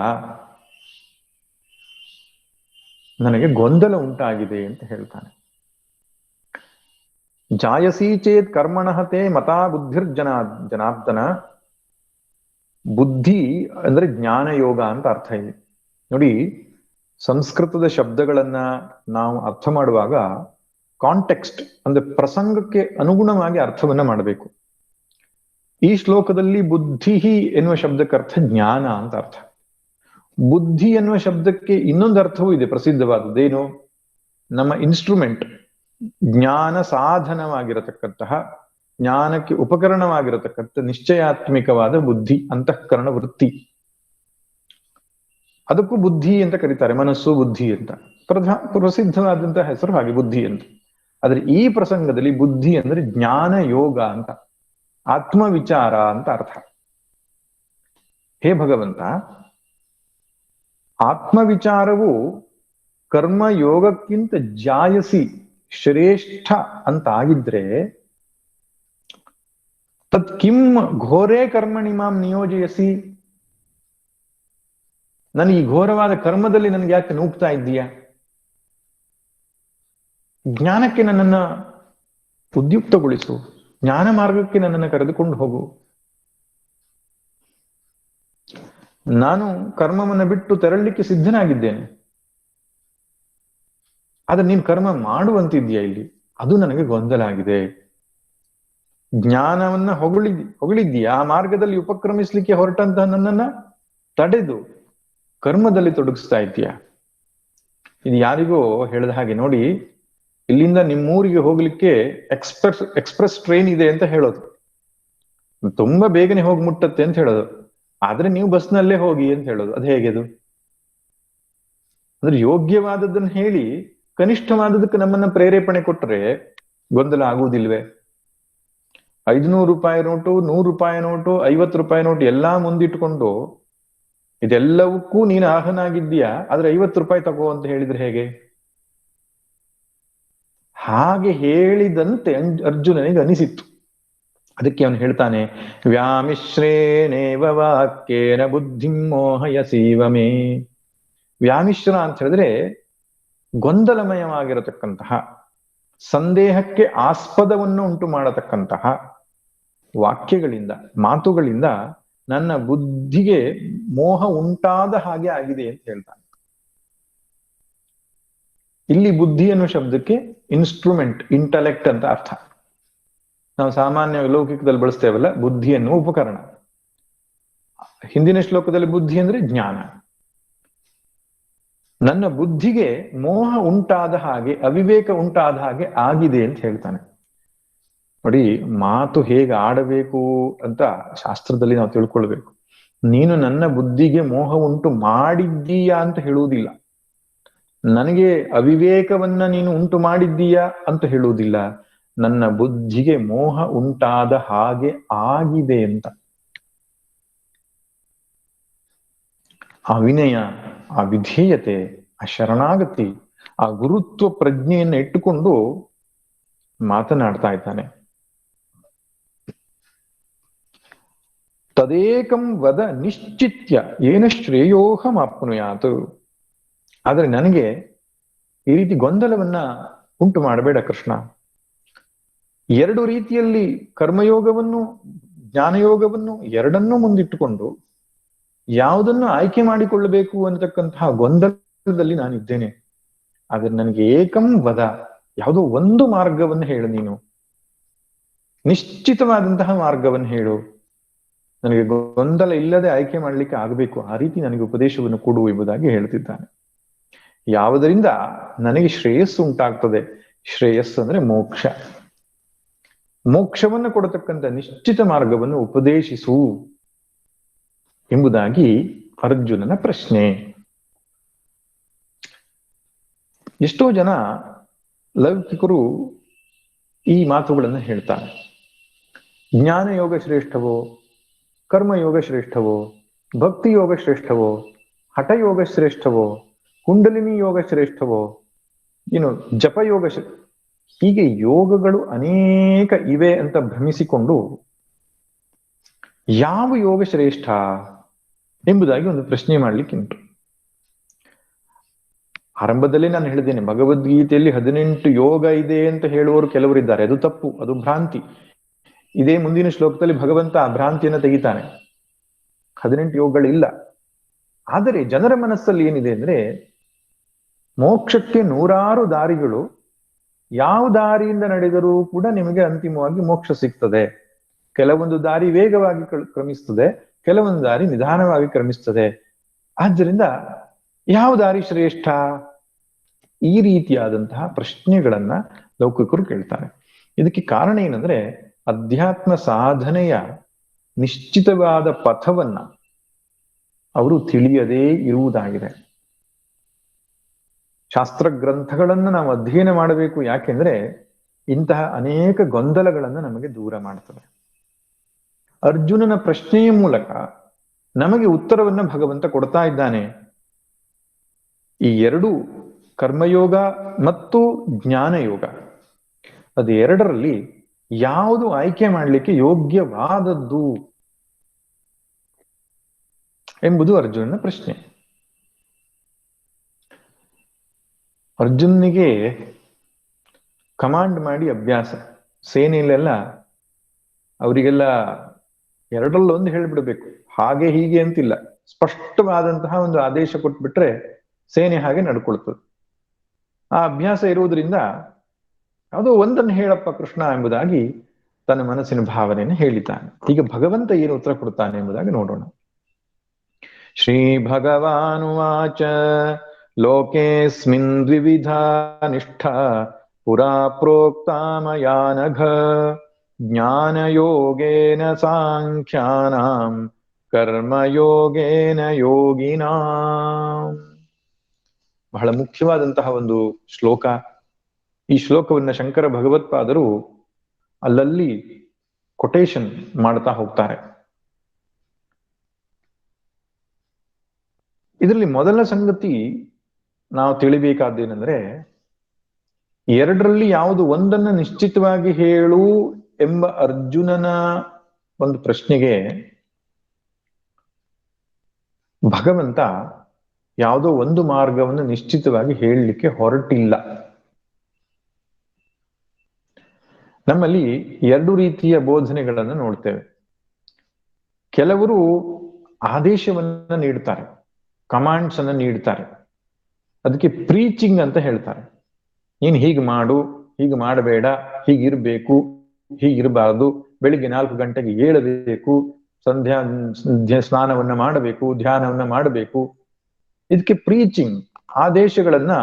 ನನಗೆ ಗೊಂದಲ ಉಂಟಾಗಿದೆ ಅಂತ ಹೇಳ್ತಾನೆ. ಜಾಯಸಿ ಚೇತ್ ಕರ್ಮಣಹತೆ ಮತಾ ಜನಾರ್ದನ. ಬುದ್ಧಿ ಅಂದ್ರೆ ಜ್ಞಾನ ಯೋಗ ಅಂತ ಅರ್ಥ ಇದೆ ನೋಡಿ. ಸಂಸ್ಕೃತದ ಶಬ್ದಗಳನ್ನ ನಾವು ಅರ್ಥ ಮಾಡುವಾಗ ಕಾಂಟೆಕ್ಸ್ಟ್ ಅಂದ್ರೆ ಪ್ರಸಂಗಕ್ಕೆ ಅನುಗುಣವಾಗಿ ಅರ್ಥವನ್ನ ಮಾಡಬೇಕು. ಈ ಶ್ಲೋಕದಲ್ಲಿ ಬುದ್ಧಿ ಎನ್ನುವ ಶಬ್ದಕ್ಕೆ ಅರ್ಥ ಜ್ಞಾನ ಅಂತ ಅರ್ಥ. ಬುದ್ಧಿ ಎನ್ನುವ ಶಬ್ದಕ್ಕೆ ಇನ್ನೊಂದು ಅರ್ಥವೂ ಇದೆ ಪ್ರಸಿದ್ಧವಾದದ್ದೇನು, ನಮ್ಮ ಇನ್ಸ್ಟ್ರೂಮೆಂಟ್, ಜ್ಞಾನ ಸಾಧನವಾಗಿರತಕ್ಕಂತಹ, ಜ್ಞಾನಕ್ಕೆ ಉಪಕರಣವಾಗಿರತಕ್ಕಂಥ ನಿಶ್ಚಯಾತ್ಮಿಕವಾದ ಬುದ್ಧಿ, ಅಂತಃಕರಣ ವೃತ್ತಿ, ಅದಕ್ಕೂ ಬುದ್ಧಿ ಅಂತ ಕರೀತಾರೆ. ಮನಸ್ಸು ಬುದ್ಧಿ ಅಂತ ಪ್ರಸಿದ್ಧವಾದಂತಹ ಹೆಸರು ಹಾಗೆ ಬುದ್ಧಿ ಅಂತ. ಆದ್ರೆ ಈ ಪ್ರಸಂಗದಲ್ಲಿ ಬುದ್ಧಿ ಅಂದ್ರೆ ಜ್ಞಾನ ಯೋಗ ಅಂತ, ಆತ್ಮವಿಚಾರ ಅಂತ ಅರ್ಥ. ಹೇ ಭಗವಂತ, ಆತ್ಮವಿಚಾರವು ಕರ್ಮಯೋಗಕ್ಕಿಂತ ಜಾಯಸಿ ಶ್ರೇಷ್ಠ ಅಂತ ಆಗಿದ್ರೆ ತತ್ ಕಿಂ ಘೋರೇ ಕರ್ಮಣಿ ಮಾಂ ನಿಯೋಜಯಸಿ, ನನಗೆ ಈ ಘೋರವಾದ ಕರ್ಮದಲ್ಲಿ ನನಗೆ ಯಾಕೆ ನೂಗ್ತಾ ಇದ್ದೀಯಾ? ಜ್ಞಾನಕ್ಕೆ ನನ್ನನ್ನ ಉದ್ಯುಕ್ತಗೊಳಿಸು, ಜ್ಞಾನ ಮಾರ್ಗಕ್ಕೆ ನನ್ನನ್ನು ಕರೆದುಕೊಂಡು ಹೋಗು. ನಾನು ಕರ್ಮವನ್ನು ಬಿಟ್ಟು ತೆರಳಲಿಕ್ಕೆ ಸಿದ್ಧನಾಗಿದ್ದೇನೆ, ಆದ್ರೆ ನೀನು ಕರ್ಮ ಮಾಡುವಂತಿದ್ಯಾ ಇಲ್ಲಿ, ಅದು ನನಗೆ ಗೊಂದಲ ಆಗಿದೆ. ಜ್ಞಾನವನ್ನ ಹೊಗಳಿದ್ದೀಯಾ, ಆ ಮಾರ್ಗದಲ್ಲಿ ಉಪಕ್ರಮಿಸ್ಲಿಕ್ಕೆ ಹೊರಟಂತಹ ನನ್ನನ್ನ ತಡೆದು ಕರ್ಮದಲ್ಲಿ ತೊಡಗಿಸ್ತಾ ಇದ್ದೀಯಾ. ಇದು ಯಾರಿಗೋ ಹೇಳಿದ ಹಾಗೆ ನೋಡಿ, ಇಲ್ಲಿಂದ ನಿಮ್ಮೂರಿಗೆ ಹೋಗ್ಲಿಕ್ಕೆ ಎಕ್ಸ್ಪ್ರೆಸ್ ಟ್ರೈನ್ ಇದೆ ಅಂತ ಹೇಳೋದು, ತುಂಬಾ ಬೇಗನೆ ಹೋಗಿ ಮುಟ್ಟತ್ತೆ ಅಂತ ಹೇಳೋದು. ಆದ್ರೆ ನೀವು ಬಸ್ನಲ್ಲೇ ಹೋಗಿ ಅಂತ ಹೇಳೋದು, ಅದು ಹೇಗೆ? ಅದು ಅಂದ್ರೆ ಯೋಗ್ಯವಾದದ್ದನ್ನು ಹೇಳಿ ಕನಿಷ್ಠವಾದದಕ್ಕೆ ನಮ್ಮನ್ನ ಪ್ರೇರೇಪಣೆ ಕೊಟ್ಟರೆ ಗೊಂದಲ ಆಗುವುದಿಲ್ವೇ? 500 ರೂಪಾಯಿ ನೋಟು, 100 ರೂಪಾಯಿ ನೋಟು, 50 ರೂಪಾಯಿ ನೋಟು ಎಲ್ಲಾ ಮುಂದಿಟ್ಕೊಂಡು ಇದೆಲ್ಲವಕ್ಕೂ ನೀನು ಆಹನಾಗಿದ್ದೀಯಾ, ಆದ್ರೆ 50 ರೂಪಾಯಿ ತಗೋ ಅಂತ ಹೇಳಿದ್ರೆ ಹೇಗೆ? ಹಾಗೆ ಹೇಳಿದಂತೆ ಅರ್ಜುನನಿಗೆ ಅನಿಸಿತ್ತು. ಅದಕ್ಕೆ ಅವನು ಹೇಳ್ತಾನೆ, ವ್ಯಾಮಿಶ್ರೇನೇವ ವಾಕ್ಯೇನ ಬುದ್ಧಿಂ ಮೋಹಯಸೀವ ಮೇ. ವ್ಯಾಮಿಶ್ರ ಅಂತ ಹೇಳಿದ್ರೆ ಗೊಂದಲಮಯವಾಗಿರತಕ್ಕಂತಹ, ಸಂದೇಹಕ್ಕೆ ಆಸ್ಪದವನ್ನು ಉಂಟು ಮಾಡತಕ್ಕಂತಹ ವಾಕ್ಯಗಳಿಂದ, ಮಾತುಗಳಿಂದ ನನ್ನ ಬುದ್ಧಿಗೆ ಮೋಹ ಉಂಟಾದ ಹಾಗೆ ಆಗಿದೆ ಅಂತ ಹೇಳ್ತಾನೆ. ಇಲ್ಲಿ ಬುದ್ಧಿ ಅನ್ನೋ ಶಬ್ದಕ್ಕೆ ಇನ್ಸ್ಟ್ರೂಮೆಂಟ್, ಇಂಟಲೆಕ್ಟ್ ಅಂತ ಅರ್ಥ. ನಾವು ಸಾಮಾನ್ಯ ಲೌಕಿಕದಲ್ಲಿ ಬಳಸ್ತೇವಲ್ಲ ಬುದ್ಧಿ ಎನ್ನುವ ಉಪಕರಣ. ಹಿಂದಿನ ಶ್ಲೋಕದಲ್ಲಿ ಬುದ್ಧಿ ಅಂದ್ರೆ ಜ್ಞಾನ. ನನ್ನ ಬುದ್ಧಿಗೆ ಮೋಹ ಉಂಟಾದ ಹಾಗೆ, ಅವಿವೇಕ ಉಂಟಾದ ಹಾಗೆ ಆಗಿದೆ ಅಂತ ಹೇಳ್ತಾನೆ. ನೋಡಿ, ಮಾತು ಹೇಗೆ ಆಡಬೇಕು ಅಂತ ಶಾಸ್ತ್ರದಲ್ಲಿ ನಾವು ತಿಳ್ಕೊಳ್ಬೇಕು. ನೀನು ನನ್ನ ಬುದ್ಧಿಗೆ ಮೋಹ ಉಂಟು ಮಾಡಿದ್ದೀಯಾ ಅಂತ ಹೇಳುವುದಿಲ್ಲ, ನನಗೆ ಅವಿವೇಕವನ್ನ ನೀನು ಉಂಟು ಮಾಡಿದ್ದೀಯಾ ಅಂತ ಹೇಳುವುದಿಲ್ಲ, ನನ್ನ ಬುದ್ಧಿಗೆ ಮೋಹ ಉಂಟಾದ ಹಾಗೆ ಆಗಿದೆ ಅಂತ. ಆ ವಿನಯ, ಆ ವಿಧೇಯತೆ, ಆ ಶರಣಾಗತಿ, ಆ ಗುರುತ್ವ ಪ್ರಜ್ಞೆಯನ್ನು ಇಟ್ಟುಕೊಂಡು ಮಾತನಾಡ್ತಾ ಇದ್ದಾನೆ. ತದೇಕಂ ವದ ನಿಶ್ಚಿತ್ಯ ಏನ ಶ್ರೇಯೋಹಂ ಆಪ್ನುಯಾತ್. ಆದ್ರೆ ನನಗೆ ಈ ರೀತಿ ಗೊಂದಲವನ್ನ ಉಂಟು ಮಾಡಬೇಡ ಕೃಷ್ಣ. ಎರಡು ರೀತಿಯಲ್ಲಿ ಕರ್ಮಯೋಗವನ್ನು, ಜ್ಞಾನಯೋಗವನ್ನು ಎರಡನ್ನೂ ಮುಂದಿಟ್ಟುಕೊಂಡು ಯಾವುದನ್ನು ಆಯ್ಕೆ ಮಾಡಿಕೊಳ್ಳಬೇಕು ಅನ್ನತಕ್ಕಂತಹ ಗೊಂದಲದಲ್ಲಿ ನಾನಿದ್ದೇನೆ. ಆದ್ರೆ ನನಗೆ ಏಕಂ ವದ, ಯಾವುದೋ ಒಂದು ಮಾರ್ಗವನ್ನು ಹೇಳು, ನೀನು ನಿಶ್ಚಿತವಾದಂತಹ ಮಾರ್ಗವನ್ನು ಹೇಳು, ನನಗೆ ಗೊಂದಲ ಇಲ್ಲದೆ ಆಯ್ಕೆ ಮಾಡಲಿಕ್ಕೆ ಆಗಬೇಕು, ಆ ರೀತಿ ನನಗೆ ಉಪದೇಶವನ್ನು ಕೊಡು ಎಂಬುದಾಗಿ ಹೇಳ್ತಿದ್ದಾನೆ. ಯಾವುದರಿಂದ ನನಗೆ ಶ್ರೇಯಸ್ಸು ಉಂಟಾಗ್ತದೆ. ಶ್ರೇಯಸ್ಸು ಅಂದ್ರೆ ಮೋಕ್ಷ. ಮೋಕ್ಷವನ್ನು ಕೊಡತಕ್ಕಂಥ ನಿಶ್ಚಿತ ಮಾರ್ಗವನ್ನು ಉಪದೇಶಿಸು ಎಂಬುದಾಗಿ ಅರ್ಜುನನ ಪ್ರಶ್ನೆ. ಎಷ್ಟೋ ಜನ ಲೌಕಿಕರು ಈ ಮಾತುಗಳನ್ನು ಹೇಳ್ತಾನೆ. ಜ್ಞಾನ ಯೋಗ ಶ್ರೇಷ್ಠವೋ, ಕರ್ಮಯೋಗ ಶ್ರೇಷ್ಠವೋ, ಭಕ್ತಿ ಯೋಗ ಶ್ರೇಷ್ಠವೋ, ಹಠಯೋಗ ಶ್ರೇಷ್ಠವೋ, ಕುಂಡಲಿನಿ ಯೋಗ ಶ್ರೇಷ್ಠವೋ, ಜಪಯೋಗ ಹೀಗೆ ಯೋಗಗಳು ಅನೇಕ ಇವೆ ಅಂತ ಭ್ರಮಿಸಿಕೊಂಡು ಯಾವ ಯೋಗ ಶ್ರೇಷ್ಠ ಎಂಬುದಾಗಿ ಒಂದು ಪ್ರಶ್ನೆ ಮಾಡಲಿಕ್ಕುಂಟು. ಆರಂಭದಲ್ಲಿ ನಾನು ಹೇಳಿದ್ದೇನೆ, ಭಗವದ್ಗೀತೆಯಲ್ಲಿ 18 ಯೋಗ ಇದೆ ಅಂತ ಹೇಳುವವರು ಕೆಲವರಿದ್ದಾರೆ. ಅದು ತಪ್ಪು, ಅದು ಭ್ರಾಂತಿ. ಇದೇ ಮುಂದಿನ ಶ್ಲೋಕದಲ್ಲಿ ಭಗವಂತ ಆ ಭ್ರಾಂತಿಯನ್ನು ತೆಗಿತಾನೆ. 18 ಯೋಗಗಳಿಲ್ಲ. ಆದರೆ ಜನರ ಮನಸ್ಸಲ್ಲಿ ಏನಿದೆ ಅಂದ್ರೆ, ಮೋಕ್ಷಕ್ಕೆ 100 ದಾರಿಗಳು, ಯಾವ ದಾರಿಯಿಂದ ನಡೆದರೂ ಕೂಡ ನಿಮಗೆ ಅಂತಿಮವಾಗಿ ಮೋಕ್ಷ ಸಿಗ್ತದೆ. ಕೆಲವೊಂದು ದಾರಿ ವೇಗವಾಗಿ ಕ್ರಮಿಸ್ತದೆ, ಕೆಲವೊಂದು ದಾರಿ ನಿಧಾನವಾಗಿ ಕ್ರಮಿಸ್ತದೆ. ಆದ್ದರಿಂದ ಯಾವ ದಾರಿ ಶ್ರೇಷ್ಠ? ಈ ರೀತಿಯಾದಂತಹ ಪ್ರಶ್ನೆಗಳನ್ನ ಲೌಕಿಕರು ಕೇಳ್ತಾರೆ. ಇದಕ್ಕೆ ಕಾರಣ ಏನಂದ್ರೆ, ಅಧ್ಯಾತ್ಮ ಸಾಧನೆಯ ನಿಶ್ಚಿತವಾದ ಪಥವನ್ನ ಅವರು ತಿಳಿಯದೇ ಇರುವುದಾಗಿದೆ. ಶಾಸ್ತ್ರ ಗ್ರಂಥಗಳನ್ನು ನಾವು ಅಧ್ಯಯನ ಮಾಡಬೇಕು. ಯಾಕೆಂದ್ರೆ ಇಂತಹ ಅನೇಕ ಗೊಂದಲಗಳನ್ನು ನಮಗೆ ದೂರ ಮಾಡ್ತದೆ. ಅರ್ಜುನನ ಪ್ರಶ್ನೆಯ ಮೂಲಕ ನಮಗೆ ಉತ್ತರವನ್ನ ಭಗವಂತ ಕೊಡ್ತಾ ಇದ್ದಾನೆ. ಈ ಎರಡು, ಕರ್ಮಯೋಗ ಮತ್ತು ಜ್ಞಾನಯೋಗ, ಅದು ಎರಡರಲ್ಲಿ ಯಾವುದು ಆಯ್ಕೆ ಮಾಡಲಿಕ್ಕೆ ಯೋಗ್ಯವಾದದ್ದು ಎಂಬುದು ಅರ್ಜುನನ ಪ್ರಶ್ನೆ. ಅರ್ಜುನಿಗೆ ಕಮಾಂಡ್ ಮಾಡಿ ಅಭ್ಯಾಸ. ಸೇನೆಯಲ್ಲೆಲ್ಲ ಅವರಿಗೆಲ್ಲ ಎರಡರಲ್ಲೊಂದು ಹೇಳಿಬಿಡ್ಬೇಕು, ಹಾಗೆ ಹೀಗೆ ಅಂತಿಲ್ಲ. ಸ್ಪಷ್ಟವಾದಂತಹ ಒಂದು ಆದೇಶ ಕೊಟ್ಬಿಟ್ರೆ ಸೇನೆ ಹಾಗೆ ನಡ್ಕೊಳ್ತದೆ. ಆ ಅಭ್ಯಾಸ ಇರುವುದರಿಂದ ಯಾವುದೋ ಒಂದನ್ನು ಹೇಳಪ್ಪ ಕೃಷ್ಣ ಎಂಬುದಾಗಿ ತನ್ನ ಮನಸ್ಸಿನ ಭಾವನೆಯನ್ನು ಹೇಳಿದ್ದಾನೆ. ಈಗ ಭಗವಂತ ಏನು ಉತ್ತರ ಕೊಡ್ತಾನೆ ಎಂಬುದಾಗಿ ನೋಡೋಣ. ಶ್ರೀ ಭಗವಾನುವಾಚ ಲೋಕೇಸ್ಮಿನ್ ದ್ವಿವಿಧಾ ನಿಷ್ಠಾ ಪುರಾ ಪ್ರೋಕ್ತಾ ಮಯಾ ನಘ ಜ್ಞಾನಯೋಗೇನ ಸಾಂಖ್ಯಾನಾಂ ಕರ್ಮಯೋಗೇನ ಯೋಗಿನಾಂ. ಬಹಳ ಮುಖ್ಯವಾದಂತಹ ಒಂದು ಶ್ಲೋಕ. ಈ ಶ್ಲೋಕವನ್ನ ಶಂಕರ ಭಗವತ್ಪಾದರು ಅಲ್ಲಲ್ಲಿ ಕೊಟೇಶನ್ ಮಾಡ್ತಾ ಹೋಗ್ತಾರೆ. ಇದರಲ್ಲಿ ಮೊದಲ ಸಂಗತಿ ನಾವು ತಿಳಿಬೇಕಾದ್ದೇನೆಂದ್ರೆ, ಎರಡರಲ್ಲಿ ಯಾವುದು ಒಂದನ್ನು ನಿಶ್ಚಿತವಾಗಿ ಹೇಳು ಎಂಬ ಅರ್ಜುನನ ಒಂದು ಪ್ರಶ್ನೆಗೆ ಭಗವಂತ ಯಾವುದೋ ಒಂದು ಮಾರ್ಗವನ್ನು ನಿಶ್ಚಿತವಾಗಿ ಹೇಳಲಿಕ್ಕೆ ಹೊರಟಿಲ್ಲ. ನಮ್ಮಲ್ಲಿ ಎರಡು ರೀತಿಯ ಬೋಧನೆಗಳನ್ನು ನೋಡ್ತೇವೆ. ಕೆಲವರು ಆದೇಶವನ್ನ ನೀಡ್ತಾರೆ, ಕಮಾಂಡ್ಸ್ ಅನ್ನ ನೀಡ್ತಾರೆ. ಅದಕ್ಕೆ ಪ್ರೀಚಿಂಗ್ ಅಂತ ಹೇಳ್ತಾರೆ. ನೀನು ಹೀಗೆ ಮಾಡು, ಹೀಗೆ ಮಾಡಬೇಡ, ಹೀಗಿರ್ಬೇಕು, ಹೀಗಿರಬಾರದು, ಬೆಳಿಗ್ಗೆ 4 ಗಂಟೆಗೆ ಏಳಬೇಕು, ಸಂಧ್ಯಾ ಸ್ನಾನವನ್ನ ಮಾಡಬೇಕು, ಧ್ಯಾನವನ್ನ ಮಾಡಬೇಕು. ಇದಕ್ಕೆ ಪ್ರೀಚಿಂಗ್, ಆದೇಶಗಳನ್ನ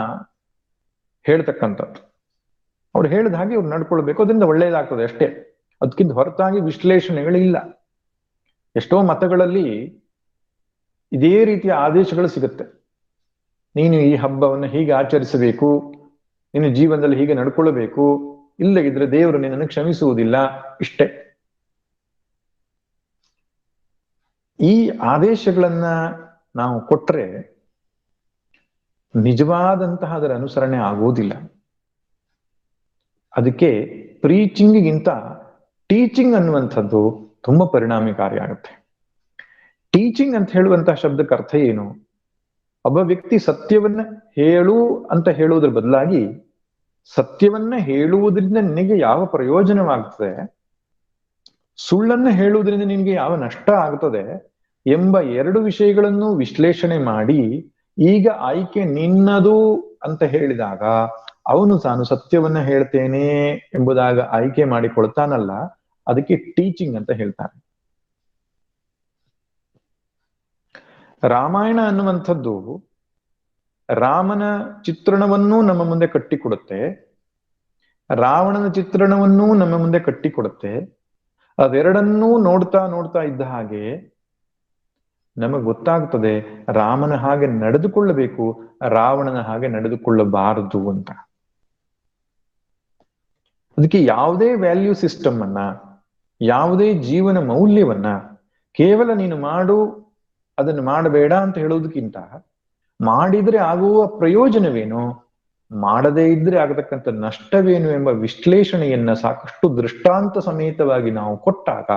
ಹೇಳ್ತಕ್ಕಂಥದ್ದು. ಅವ್ರು ಹೇಳಿದ ಹಾಗೆ ಅವ್ರು ನಡ್ಕೊಳ್ಬೇಕು, ಅದರಿಂದ ಒಳ್ಳೇದಾಗ್ತದೆ ಅಷ್ಟೇ. ಅದಕ್ಕಿಂತ ಹೊರತಾಗಿ ವಿಶ್ಲೇಷಣೆಗಳಿಲ್ಲ. ಎಷ್ಟೋ ಮತಗಳಲ್ಲಿ ಇದೇ ರೀತಿಯ ಆದೇಶಗಳು ಸಿಗುತ್ತೆ. ನೀನು ಈ ಹಬ್ಬವನ್ನು ಹೀಗೆ ಆಚರಿಸಬೇಕು, ನೀನು ಜೀವನದಲ್ಲಿ ಹೀಗೆ ನಡ್ಕೊಳ್ಬೇಕು, ಇಲ್ಲದಿದ್ರೆ ದೇವರು ನಿನ್ನನ್ನು ಕ್ಷಮಿಸುವುದಿಲ್ಲ, ಇಷ್ಟೇ. ಈ ಆದೇಶಗಳನ್ನ ನಾವು ಕೊಟ್ರೆ ನಿಜವಾದಂತಹ ಅದರ ಅನುಸರಣೆ ಆಗುವುದಿಲ್ಲ. ಅದಕ್ಕೆ ಪ್ರೀಚಿಂಗಿಗಿಂತ ಟೀಚಿಂಗ್ ಅನ್ನುವಂಥದ್ದು ತುಂಬಾ ಪರಿಣಾಮಕಾರಿಯಾಗುತ್ತೆ. ಟೀಚಿಂಗ್ ಅಂತ ಹೇಳುವಂತಹ ಶಬ್ದಕ್ಕೆ ಅರ್ಥ ಏನು? ಒಬ್ಬ ವ್ಯಕ್ತಿ ಸತ್ಯವನ್ನ ಹೇಳು ಅಂತ ಹೇಳುವುದರ ಬದಲಾಗಿ, ಸತ್ಯವನ್ನ ಹೇಳುವುದರಿಂದ ನಿನಗೆ ಯಾವ ಪ್ರಯೋಜನವಾಗ್ತದೆ, ಸುಳ್ಳನ್ನ ಹೇಳುವುದರಿಂದ ನಿನಗೆ ಯಾವ ನಷ್ಟ ಆಗ್ತದೆ ಎಂಬ ಎರಡು ವಿಷಯಗಳನ್ನು ವಿಶ್ಲೇಷಣೆ ಮಾಡಿ, ಈಗ ಆಯ್ಕೆ ನಿನ್ನದು ಅಂತ ಹೇಳಿದಾಗ ಅವನು ತಾನು ಸತ್ಯವನ್ನ ಹೇಳ್ತೇನೆ ಎಂಬುದಾಗ ಆಯ್ಕೆ ಮಾಡಿಕೊಳ್ತಾನಲ್ಲ, ಅದಕ್ಕೆ ಟೀಚಿಂಗ್ ಅಂತ ಹೇಳ್ತಾರೆ. ರಾಮಾಯಣ ಅನ್ನುವಂಥದ್ದು ರಾಮನ ಚಿತ್ರಣವನ್ನೂ ನಮ್ಮ ಮುಂದೆ ಕಟ್ಟಿಕೊಡುತ್ತೆ, ರಾವಣನ ಚಿತ್ರಣವನ್ನೂ ನಮ್ಮ ಮುಂದೆ ಕಟ್ಟಿಕೊಡುತ್ತೆ. ಅದೆರಡನ್ನೂ ನೋಡ್ತಾ ನೋಡ್ತಾ ಇದ್ದ ಹಾಗೆ ನಮಗೆ ಗೊತ್ತಾಗ್ತದೆ ರಾಮನ ಹಾಗೆ ನಡೆದುಕೊಳ್ಳಬೇಕು, ರಾವಣನ ಹಾಗೆ ನಡೆದುಕೊಳ್ಳಬಾರದು ಅಂತ. ಅದಕ್ಕೆ ಯಾವುದೇ ವ್ಯಾಲ್ಯೂ ಸಿಸ್ಟಮ್ ಅನ್ನ, ಯಾವುದೇ ಜೀವನ ಮೌಲ್ಯವನ್ನ ಕೇವಲ ನೀನು ಮಾಡು, ಅದನ್ನು ಮಾಡಬೇಡ ಅಂತ ಹೇಳೋದಕ್ಕಿಂತ ಮಾಡಿದ್ರೆ ಆಗುವ ಪ್ರಯೋಜನವೇನು, ಮಾಡದೇ ಇದ್ರೆ ಆಗತಕ್ಕಂಥ ನಷ್ಟವೇನು ಎಂಬ ವಿಶ್ಲೇಷಣೆಯನ್ನ ಸಾಕಷ್ಟು ದೃಷ್ಟಾಂತ ಸಮೇತವಾಗಿ ನಾವು ಕೊಟ್ಟಾಗ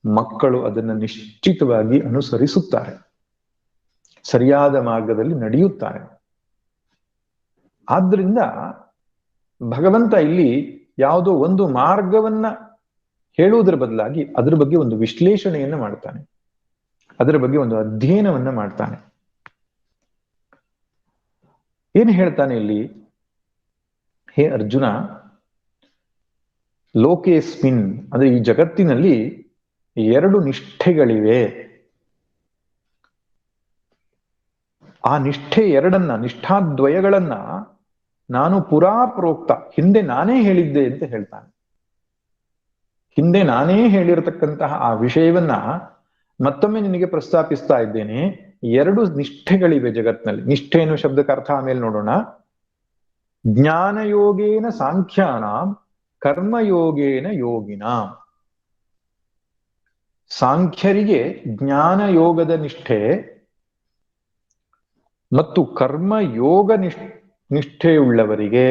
ಮಕ್ಕಳು ಅದನ್ನು ನಿಶ್ಚಿತವಾಗಿ ಅನುಸರಿಸುತ್ತಾರೆ, ಸರಿಯಾದ ಮಾರ್ಗದಲ್ಲಿ ನಡೆಯುತ್ತಾರೆ. ಆದ್ರಿಂದ ಭಗವಂತ ಇಲ್ಲಿ ಯಾವುದೋ ಒಂದು ಮಾರ್ಗವನ್ನ ಹೇಳುವುದರ ಬದಲಾಗಿ ಅದರ ಬಗ್ಗೆ ಒಂದು ವಿಶ್ಲೇಷಣೆಯನ್ನ ಮಾಡ್ತಾನೆ, ಅದರ ಬಗ್ಗೆ ಒಂದು ಅಧ್ಯಯನವನ್ನ ಮಾಡ್ತಾನೆ. ಏನು ಹೇಳ್ತಾನೆ ಇಲ್ಲಿ? ಹೇ ಅರ್ಜುನ, ಲೋಕೇಸ್ಮಿನ್ ಅಂದ್ರೆ ಈ ಜಗತ್ತಿನಲ್ಲಿ ಎರಡು ನಿಷ್ಠೆಗಳಿವೆ. ಆ ನಿಷ್ಠೆ ಎರಡನ್ನ, ನಿಷ್ಠಾದ್ವಯಗಳನ್ನ ನಾನು ಪುರಾ ಪ್ರೋಕ್ತ, ಹಿಂದೆ ನಾನೇ ಹೇಳಿದ್ದೆ ಅಂತ ಹೇಳ್ತಾನೆ. ಹಿಂದೆ ನಾನೇ ಹೇಳಿರತಕ್ಕಂತಹ ಆ ವಿಷಯವನ್ನ ಮತ್ತೊಮ್ಮೆ ನಿನಗೆ ಪ್ರಸ್ತಾಪಿಸ್ತಾ ಇದ್ದೇನೆ. ಎರಡು ನಿಷ್ಠೆಗಳಿವೆ ಜಗತ್ನಲ್ಲಿ. ನಿಷ್ಠೆ ಎನ್ನುವ ಶಬ್ದಕ್ಕೆ ಅರ್ಥ ಆಮೇಲೆ ನೋಡೋಣ. ಜ್ಞಾನಯೋಗೇನ ಸಾಂಖ್ಯಾನಾಂ ಕರ್ಮಯೋಗೇನ ಯೋಗಿನಾಂ. ಸಾಂಖ್ಯರಿಗೆ ಜ್ಞಾನಯೋಗದ ನಿಷ್ಠೆ ಮತ್ತು ಕರ್ಮಯೋಗ ನಿಷ್ಠೆಯುಳ್ಳವರಿಗೆ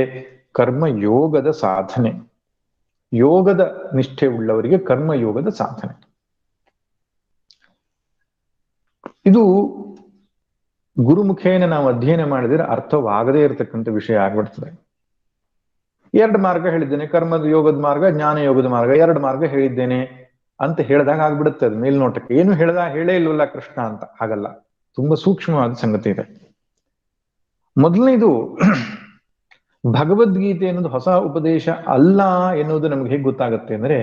ಕರ್ಮಯೋಗದ ಸಾಧನೆ, ಯೋಗದ ನಿಷ್ಠೆಯುಳ್ಳವರಿಗೆ ಕರ್ಮಯೋಗದ ಸಾಧನೆ. ಇದು ಗುರುಮುಖೇನ ನಾವು ಅಧ್ಯಯನ ಮಾಡಿದ್ರೆ ಅರ್ಥವಾಗದೇ ಇರತಕ್ಕಂಥ ವಿಷಯ ಆಗ್ಬಿಡ್ತದೆ. ಎರಡು ಮಾರ್ಗ ಹೇಳಿದ್ದೇನೆ, ಕರ್ಮದ ಯೋಗದ ಮಾರ್ಗ, ಜ್ಞಾನ ಯೋಗದ ಮಾರ್ಗ, ಎರಡು ಮಾರ್ಗ ಹೇಳಿದ್ದೇನೆ ಅಂತ ಹೇಳಿದಾಗ ಆಗ್ಬಿಡುತ್ತೆ ಅದು ಮೇಲ್ನೋಟಕ್ಕೆ. ಏನು ಹೇಳೇ ಇಲ್ವಲ್ಲ ಕೃಷ್ಣ ಅಂತ. ಹಾಗಲ್ಲ, ತುಂಬಾ ಸೂಕ್ಷ್ಮವಾದ ಸಂಗತಿ ಇದೆ. ಮೊದಲನೇದು, ಭಗವದ್ಗೀತೆ ಅನ್ನೋದು ಹೊಸ ಉಪದೇಶ ಅಲ್ಲ ಎನ್ನುವುದು ನಮ್ಗೆ ಹೇಗೆ ಗೊತ್ತಾಗುತ್ತೆ ಅಂದ್ರೆ,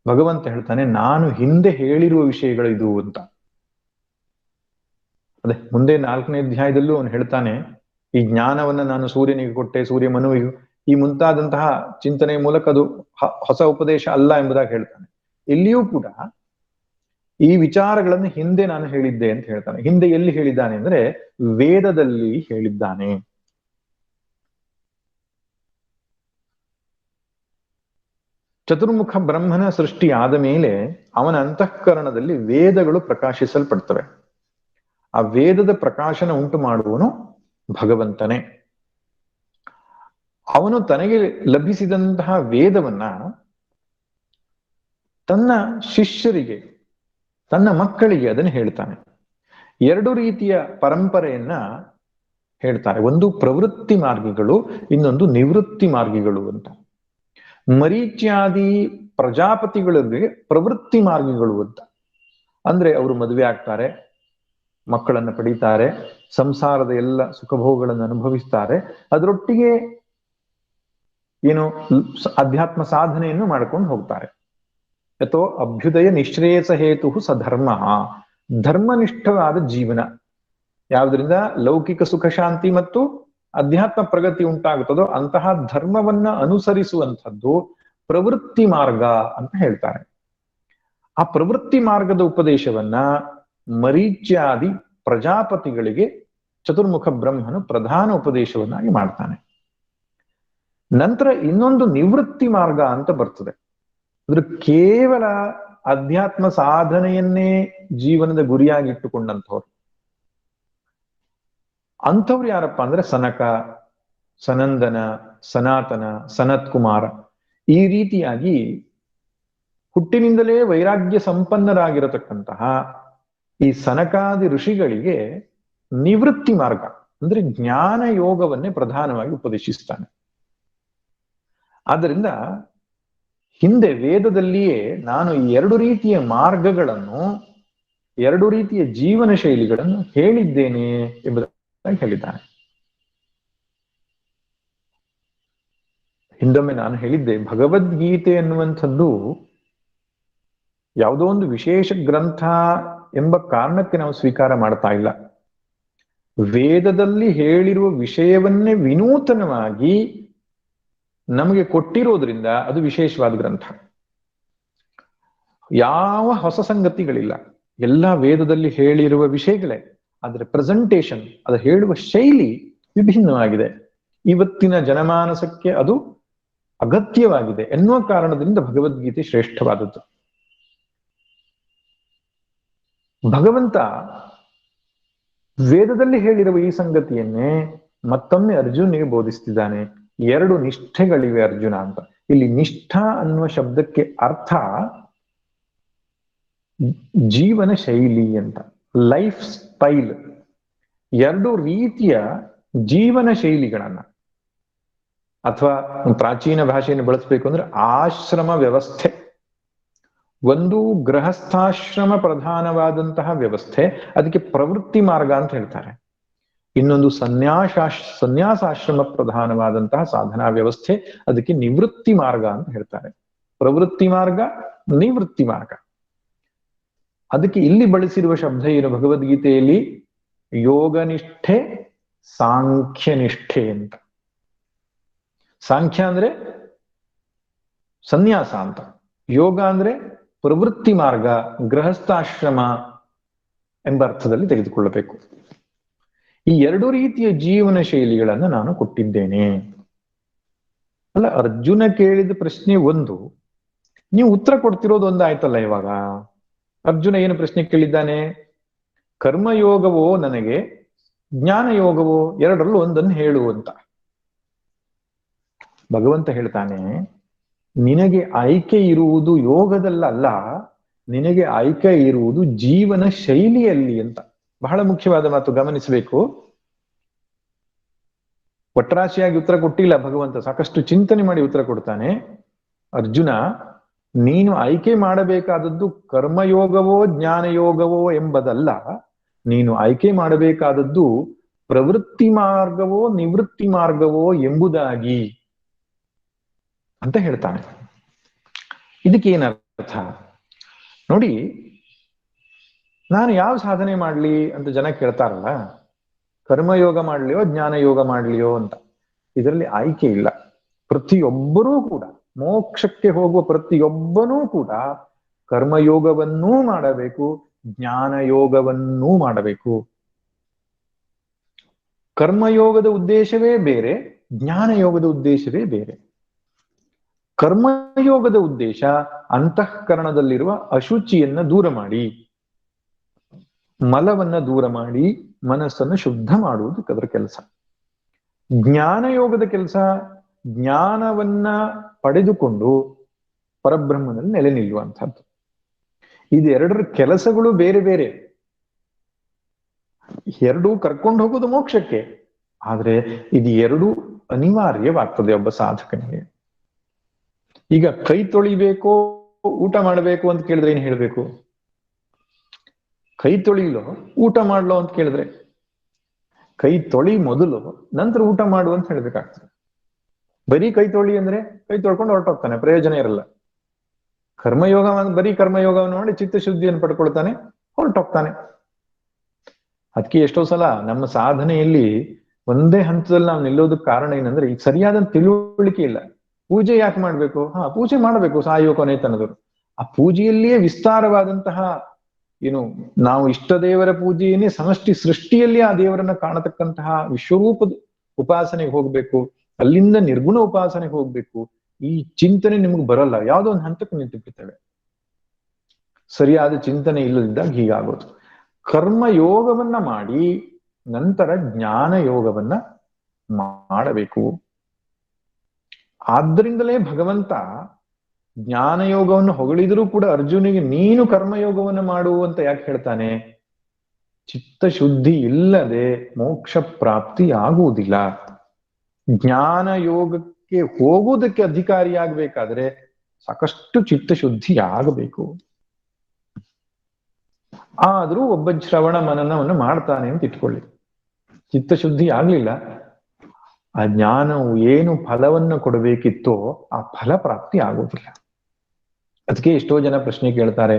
ಭಗವಂತ ಹೇಳ್ತಾನೆ ನಾನು ಹಿಂದೆ ಹೇಳಿರುವ ವಿಷಯಗಳು ಇದು ಅಂತ. ಅದೇ ಮುಂದೆ 4ನೇ ಅಧ್ಯಾಯದಲ್ಲೂ ಅವನು ಹೇಳ್ತಾನೆ, ಈ ಜ್ಞಾನವನ್ನ ನಾನು ಸೂರ್ಯನಿಗೆ ಕೊಟ್ಟೆ, ಸೂರ್ಯ ಮನುವಿಗೆ, ಈ ಮುಂತಾದಂತಹ ಚಿಂತನೆಯ ಮೂಲಕ ಅದು ಹೊಸ ಉಪದೇಶ ಅಲ್ಲ ಎಂಬುದಾಗಿ ಹೇಳ್ತಾನೆ. ಇಲ್ಲಿಯೂ ಕೂಡ ಈ ವಿಚಾರಗಳನ್ನು ಹಿಂದೆ ನಾನು ಹೇಳಿದ್ದೆ ಅಂತ ಹೇಳ್ತಾನೆ. ಹಿಂದೆ ಎಲ್ಲಿ ಹೇಳಿದ್ದಾನೆ ಅಂದ್ರೆ ವೇದದಲ್ಲಿ ಹೇಳಿದ್ದಾನೆ. ಚತುರ್ಮುಖ ಬ್ರಹ್ಮನ ಸೃಷ್ಟಿ ಆದ ಮೇಲೆ ಅವನ ಅಂತಃಕರಣದಲ್ಲಿ ವೇದಗಳು ಪ್ರಕಾಶಿಸಲ್ಪಡ್ತವೆ. ಆ ವೇದದ ಪ್ರಕಾಶನ ಉಂಟು ಮಾಡುವನು ಭಗವಂತನೇ. ಅವನು ತನಗೆ ಲಭಿಸಿದಂತಹ ವೇದವನ್ನ ತನ್ನ ಶಿಷ್ಯರಿಗೆ, ತನ್ನ ಮಕ್ಕಳಿಗೆ ಅದನ್ನು ಹೇಳ್ತಾನೆ. ಎರಡು ರೀತಿಯ ಪರಂಪರೆಯನ್ನ ಹೇಳ್ತಾರೆ. ಒಂದು ಪ್ರವೃತ್ತಿ ಮಾರ್ಗಿಗಳು, ಇನ್ನೊಂದು ನಿವೃತ್ತಿ ಮಾರ್ಗಿಗಳು ಅಂತ. ಮರೀಚ್ಯಾದಿ ಪ್ರಜಾಪತಿಗಳಿಗೆ ಪ್ರವೃತ್ತಿ ಮಾರ್ಗಿಗಳು ಅಂತ ಅಂದ್ರೆ ಅವರು ಮದುವೆ ಆಗ್ತಾರೆ, ಮಕ್ಕಳನ್ನು ಪಡೀತಾರೆ, ಸಂಸಾರದ ಎಲ್ಲ ಸುಖಭೋಗಗಳನ್ನು ಅನುಭವಿಸ್ತಾರೆ, ಅದರೊಟ್ಟಿಗೆ ಏನು ಅಧ್ಯಾತ್ಮ ಸಾಧನೆಯನ್ನು ಮಾಡ್ಕೊಂಡು ಹೋಗ್ತಾರೆ. ಯಥೋ ಅಭ್ಯುದಯ ನಿಶ್ರೇಯಸ ಹೇತು ಸಧರ್ಮ, ಧರ್ಮನಿಷ್ಠವಾದ ಜೀವನ ಯಾವುದರಿಂದ ಲೌಕಿಕ ಸುಖ ಶಾಂತಿ ಮತ್ತು ಅಧ್ಯಾತ್ಮ ಪ್ರಗತಿ ಉಂಟಾಗುತ್ತದೋ ಅಂತಹ ಧರ್ಮವನ್ನ ಅನುಸರಿಸುವಂಥದ್ದು ಪ್ರವೃತ್ತಿ ಮಾರ್ಗ ಅಂತ ಹೇಳ್ತಾರೆ. ಆ ಪ್ರವೃತ್ತಿ ಮಾರ್ಗದ ಉಪದೇಶವನ್ನ ಮರೀಚ್ಯಾದಿ ಪ್ರಜಾಪತಿಗಳಿಗೆ ಚತುರ್ಮುಖ ಬ್ರಹ್ಮನು ಪ್ರಧಾನ ಉಪದೇಶವನ್ನಾಗಿ ಮಾಡ್ತಾನೆ. ನಂತರ ಇನ್ನೊಂದು ನಿವೃತ್ತಿ ಮಾರ್ಗ ಅಂತ ಬರ್ತದೆ. ಅಂದ್ರೆ ಕೇವಲ ಅಧ್ಯಾತ್ಮ ಸಾಧನೆಯನ್ನೇ ಜೀವನದ ಗುರಿಯಾಗಿಟ್ಟುಕೊಂಡಂಥವ್ರು. ಅಂಥವ್ರು ಯಾರಪ್ಪ ಅಂದ್ರೆ ಸನಕ, ಸನಂದನ, ಸನಾತನ, ಸನತ್ ಕುಮಾರ, ಈ ರೀತಿಯಾಗಿ ಹುಟ್ಟಿನಿಂದಲೇ ವೈರಾಗ್ಯ ಸಂಪನ್ನರಾಗಿರತಕ್ಕಂತಹ ಈ ಸನಕಾದಿ ಋಷಿಗಳಿಗೆ ನಿವೃತ್ತಿ ಮಾರ್ಗ ಅಂದ್ರೆ ಜ್ಞಾನ ಯೋಗವನ್ನೇ ಪ್ರಧಾನವಾಗಿ ಉಪದೇಶಿಸ್ತಾನೆ. ಆದ್ದರಿಂದ ಹಿಂದೆ ವೇದದಲ್ಲಿಯೇ ನಾನು ಈ ಎರಡು ರೀತಿಯ ಮಾರ್ಗಗಳನ್ನು, ಎರಡು ರೀತಿಯ ಜೀವನ ಶೈಲಿಗಳನ್ನು ಹೇಳಿದ್ದೇನೆ ಎಂಬುದಾಗಿ ಹೇಳಿದ್ದಾನೆ. ಹಿಂದೊಮ್ಮೆ ನಾನು ಹೇಳಿದ್ದೆ, ಭಗವದ್ಗೀತೆ ಎನ್ನುವಂಥದ್ದು ಯಾವುದೋ ಒಂದು ವಿಶೇಷ ಗ್ರಂಥ ಎಂಬ ಕಾರಣಕ್ಕೆ ನಾವು ಸ್ವೀಕಾರ ಮಾಡ್ತಾ ಇಲ್ಲ. ವೇದದಲ್ಲಿ ಹೇಳಿರುವ ವಿಷಯವನ್ನೇ ವಿನೂತನವಾಗಿ ನಮಗೆ ಕೊಟ್ಟಿರೋದ್ರಿಂದ ಅದು ವಿಶೇಷವಾದ ಗ್ರಂಥ. ಯಾವ ಹೊಸ ಸಂಗತಿಗಳಿಲ್ಲ, ಎಲ್ಲ ವೇದದಲ್ಲಿ ಹೇಳಿರುವ ವಿಷಯಗಳೇ. ಅದರ ಪ್ರೆಸೆಂಟೇಷನ್, ಅದು ಹೇಳುವ ಶೈಲಿ ವಿಭಿನ್ನವಾಗಿದೆ. ಇವತ್ತಿನ ಜನಮಾನಸಕ್ಕೆ ಅದು ಅಗತ್ಯವಾಗಿದೆ ಎನ್ನುವ ಕಾರಣದಿಂದ ಭಗವದ್ಗೀತೆ ಶ್ರೇಷ್ಠವಾದದ್ದು. ಭಗವಂತ ವೇದದಲ್ಲಿ ಹೇಳಿರುವ ಈ ಸಂಗತಿಯನ್ನೇ ಮತ್ತೊಮ್ಮೆ ಅರ್ಜುನಿಗೆ ಬೋಧಿಸ್ತಿದ್ದಾನೆ. ಎರಡು ನಿಷ್ಠೆಗಳಿವೆ ಅರ್ಜುನ ಅಂತ. ಇಲ್ಲಿ ನಿಷ್ಠಾ ಅನ್ನುವ ಶಬ್ದಕ್ಕೆ ಅರ್ಥ ಜೀವನ ಶೈಲಿ ಅಂತ, ಲೈಫ್ ಸ್ಟೈಲ್. ಎರಡು ರೀತಿಯ ಜೀವನ ಶೈಲಿಗಳನ್ನ, ಅಥವಾ ಪ್ರಾಚೀನ ಭಾಷೆಯನ್ನು ಬಳಸಬೇಕು ಅಂದ್ರೆ ಆಶ್ರಮ ವ್ಯವಸ್ಥೆ. ಒಂದು ಗೃಹಸ್ಥಾಶ್ರಮ ಪ್ರಧಾನವಾದಂತಹ ವ್ಯವಸ್ಥೆ, ಅದಕ್ಕೆ ಪ್ರವೃತ್ತಿ ಮಾರ್ಗ ಅಂತ ಹೇಳ್ತಾರೆ. ಇನ್ನೊಂದು ಸನ್ಯಾಸಾಶ್ರಮ ಪ್ರಧಾನವಾದಂತಹ ಸಾಧನಾ ವ್ಯವಸ್ಥೆ, ಅದಕ್ಕೆ ನಿವೃತ್ತಿ ಮಾರ್ಗ ಅಂತ ಹೇಳ್ತಾರೆ. ಪ್ರವೃತ್ತಿ ಮಾರ್ಗ, ನಿವೃತ್ತಿ ಮಾರ್ಗ. ಅದಕ್ಕೆ ಇಲ್ಲಿ ಬಳಸಿರುವ ಶಬ್ದ ಏನು ಭಗವದ್ಗೀತೆಯಲ್ಲಿ? ಯೋಗನಿಷ್ಠೆ, ಸಾಂಖ್ಯನಿಷ್ಠೆ ಅಂತ. ಸಾಂಖ್ಯ ಅಂದ್ರೆ ಸನ್ಯಾಸ ಅಂತ, ಯೋಗ ಅಂದ್ರೆ ಪ್ರವೃತ್ತಿ ಮಾರ್ಗ, ಗೃಹಸ್ಥಾಶ್ರಮ ಎಂಬ ಅರ್ಥದಲ್ಲಿ ತೆಗೆದುಕೊಳ್ಳಬೇಕು. ಈ ಎರಡು ರೀತಿಯ ಜೀವನ ಶೈಲಿಗಳನ್ನು ನಾನು ಕೊಟ್ಟಿದ್ದೇನೆ. ಅಲ್ಲ, ಅರ್ಜುನ ಕೇಳಿದ ಪ್ರಶ್ನೆ ಒಂದು, ನೀವು ಉತ್ತರ ಕೊಡ್ತಿರೋದು ಒಂದಾಯ್ತಲ್ಲ. ಇವಾಗ ಅರ್ಜುನ ಏನು ಪ್ರಶ್ನೆ ಕೇಳಿದ್ದಾನೆ? ಕರ್ಮಯೋಗವೋ ನನಗೆ, ಜ್ಞಾನ ಯೋಗವೋ, ಎರಡರಲ್ಲೂ ಒಂದನ್ನು ಹೇಳು ಅಂತ. ಭಗವಂತ ಹೇಳ್ತಾನೆ, ನಿನಗೆ ಆಯ್ಕೆ ಇರುವುದು ಯೋಗದಲ್ಲ, ನಿನಗೆ ಆಯ್ಕೆ ಇರುವುದು ಜೀವನ ಶೈಲಿಯಲ್ಲಿ ಅಂತ. ಬಹಳ ಮುಖ್ಯವಾದ ಮಾತು, ಗಮನಿಸಬೇಕು. ಒಟ್ರಾಶಿಯಾಗಿ ಉತ್ತರ ಕೊಟ್ಟಿಲ್ಲ ಭಗವಂತ, ಸಾಕಷ್ಟು ಚಿಂತನೆ ಮಾಡಿ ಉತ್ತರ ಕೊಡ್ತಾನೆ. ಅರ್ಜುನ, ನೀನು ಆಯ್ಕೆ ಮಾಡಬೇಕಾದದ್ದು ಕರ್ಮಯೋಗವೋ ಜ್ಞಾನಯೋಗವೋ ಎಂಬುದಲ್ಲ, ನೀನು ಆಯ್ಕೆ ಮಾಡಬೇಕಾದದ್ದು ಪ್ರವೃತ್ತಿ ಮಾರ್ಗವೋ ನಿವೃತ್ತಿ ಮಾರ್ಗವೋ ಎಂಬುದಾಗಿ ಅಂತ ಹೇಳ್ತಾನೆ. ಇದಕ್ಕೆ ಏನರ್ಥ ನೋಡಿ. ನಾನು ಯಾವ ಸಾಧನೆ ಮಾಡ್ಲಿ ಅಂತ ಜನ ಕೇಳ್ತಾರಲ್ಲ, ಕರ್ಮಯೋಗ ಮಾಡ್ಲಿಯೋ ಜ್ಞಾನ ಯೋಗ ಮಾಡ್ಲಿಯೋ ಅಂತ. ಇದರಲ್ಲಿ ಆಯ್ಕೆ ಇಲ್ಲ. ಪ್ರತಿಯೊಬ್ಬರೂ ಕೂಡ, ಮೋಕ್ಷಕ್ಕೆ ಹೋಗುವ ಪ್ರತಿಯೊಬ್ಬನೂ ಕೂಡ ಕರ್ಮಯೋಗವನ್ನೂ ಮಾಡಬೇಕು, ಜ್ಞಾನ ಯೋಗವನ್ನೂ ಮಾಡಬೇಕು. ಕರ್ಮಯೋಗದ ಉದ್ದೇಶವೇ ಬೇರೆ, ಜ್ಞಾನ ಯೋಗದ ಉದ್ದೇಶವೇ ಬೇರೆ. ಕರ್ಮಯೋಗದ ಉದ್ದೇಶ ಅಂತಃಕರಣದಲ್ಲಿರುವ ಅಶುಚಿಯನ್ನ ದೂರ ಮಾಡಿ, ಮಲವನ್ನ ದೂರ ಮಾಡಿ ಮನಸ್ಸನ್ನು ಶುದ್ಧ ಮಾಡುವುದು ಅದರ ಕೆಲಸ. ಜ್ಞಾನಯೋಗದ ಕೆಲಸ ಜ್ಞಾನವನ್ನ ಪಡೆದುಕೊಂಡು ಪರಬ್ರಹ್ಮನಲ್ಲಿ ನೆಲೆ ನಿಲ್ಲುವಂಥದ್ದು. ಇದೆರಡರ ಕೆಲಸಗಳು ಬೇರೆ ಬೇರೆ. ಎರಡೂ ಕರ್ಕೊಂಡು ಹೋಗೋದು ಮೋಕ್ಷಕ್ಕೆ, ಆದ್ರೆ ಇದು ಎರಡೂ ಅನಿವಾರ್ಯವಾಗ್ತದೆ ಒಬ್ಬ ಸಾಧಕನಿಗೆ. ಈಗ ಕೈ ತೊಳಿಬೇಕೋ ಊಟ ಮಾಡಬೇಕು ಅಂತ ಕೇಳಿದ್ರೆ ಏನ್ ಹೇಳ್ಬೇಕು? ಕೈ ತೊಳಿಲೋ ಊಟ ಮಾಡ್ಲೋ ಅಂತ ಕೇಳಿದ್ರೆ ಕೈ ತೊಳಿ ಮೊದಲು, ನಂತರ ಊಟ ಮಾಡು ಅಂತ ಹೇಳ್ಬೇಕಾಗ್ತದೆ. ಬರೀ ಕೈ ತೊಳಿ ಅಂದ್ರೆ ಕೈ ತೊಳ್ಕೊಂಡು ಹೊರಟೋಗ್ತಾನೆ, ಪ್ರಯೋಜನ ಇರಲ್ಲ. ಕರ್ಮಯೋಗ ಬರೀ ಕರ್ಮಯೋಗವನ್ನು ಮಾಡಿ ಚಿತ್ತಶುದ್ಧಿಯನ್ನು ಪಡ್ಕೊಳ್ತಾನೆ, ಹೊರಟೋಗ್ತಾನೆ. ಅದಕ್ಕೆ ಎಷ್ಟೋ ಸಲ ನಮ್ಮ ಸಾಧನೆಯಲ್ಲಿ ಒಂದೇ ಹಂತದಲ್ಲಿ ನಾವು ನಿಲ್ಲೋದಕ್ಕೆ ಕಾರಣ ಏನಂದ್ರೆ ಈಗ ಸರಿಯಾದ ತಿಳುವಳಿಕೆ ಇಲ್ಲ. ಪೂಜೆ ಯಾಕೆ ಮಾಡ್ಬೇಕು? ಪೂಜೆ ಮಾಡಬೇಕು ಸಾಯೋ ಕೊನೆ ತನದರು. ಆ ಪೂಜೆಯಲ್ಲಿಯೇ ವಿಸ್ತಾರವಾದಂತಹ ಏನು, ನಾವು ಇಷ್ಟ ದೇವರ ಪೂಜೆಯನ್ನೇ ಸಮಷ್ಟಿ ಸೃಷ್ಟಿಯಲ್ಲಿ ಆ ದೇವರನ್ನ ಕಾಣತಕ್ಕಂತಹ ವಿಶ್ವರೂಪದ ಉಪಾಸನೆಗೆ ಹೋಗ್ಬೇಕು, ಅಲ್ಲಿಂದ ನಿರ್ಗುಣ ಉಪಾಸನೆಗೆ ಹೋಗ್ಬೇಕು. ಈ ಚಿಂತನೆ ನಿಮ್ಗೆ ಬರಲ್ಲ, ಯಾವುದೋ ಒಂದು ಹಂತಕ್ಕೆ ನಿಂತು ಬಿಡ್ತೇವೆ. ಸರಿಯಾದ ಚಿಂತನೆ ಇಲ್ಲದಿದ್ದಾಗ ಹೀಗಾಗೋದು. ಕರ್ಮ ಯೋಗವನ್ನ ಮಾಡಿ ನಂತರ ಜ್ಞಾನ ಯೋಗವನ್ನ ಮಾಡಬೇಕು. ಆದ್ರಿಂದಲೇ ಭಗವಂತ ಜ್ಞಾನ ಯೋಗವನ್ನು ಹೊಗಳಿದರೂ ಕೂಡ ಅರ್ಜುನಿಗೆ ನೀನು ಕರ್ಮಯೋಗವನ್ನು ಮಾಡುವಂತ ಯಾಕೆ ಹೇಳ್ತಾನೆ? ಚಿತ್ತಶುದ್ಧಿ ಇಲ್ಲದೆ ಮೋಕ್ಷ ಪ್ರಾಪ್ತಿ ಆಗುವುದಿಲ್ಲ. ಜ್ಞಾನ ಯೋಗಕ್ಕೆ ಹೋಗುವುದಕ್ಕೆ ಅಧಿಕಾರಿಯಾಗಬೇಕಾದ್ರೆ ಸಾಕಷ್ಟು ಚಿತ್ತಶುದ್ಧಿ ಆಗಬೇಕು. ಆದ್ರೂ ಒಬ್ಬ ಶ್ರವಣ ಮನನವನ್ನು ಮಾಡ್ತಾನೆ ಅಂತ ಇಟ್ಕೊಳ್ಳಿ, ಚಿತ್ತಶುದ್ಧಿ ಆಗ್ಲಿಲ್ಲ, ಆ ಜ್ಞಾನವು ಏನು ಫಲವನ್ನು ಕೊಡಬೇಕಿತ್ತೋ ಆ ಫಲ ಪ್ರಾಪ್ತಿ ಆಗೋದಿಲ್ಲ. ಅದಕ್ಕೆ ಎಷ್ಟೋ ಜನ ಪ್ರಶ್ನೆ ಕೇಳ್ತಾರೆ,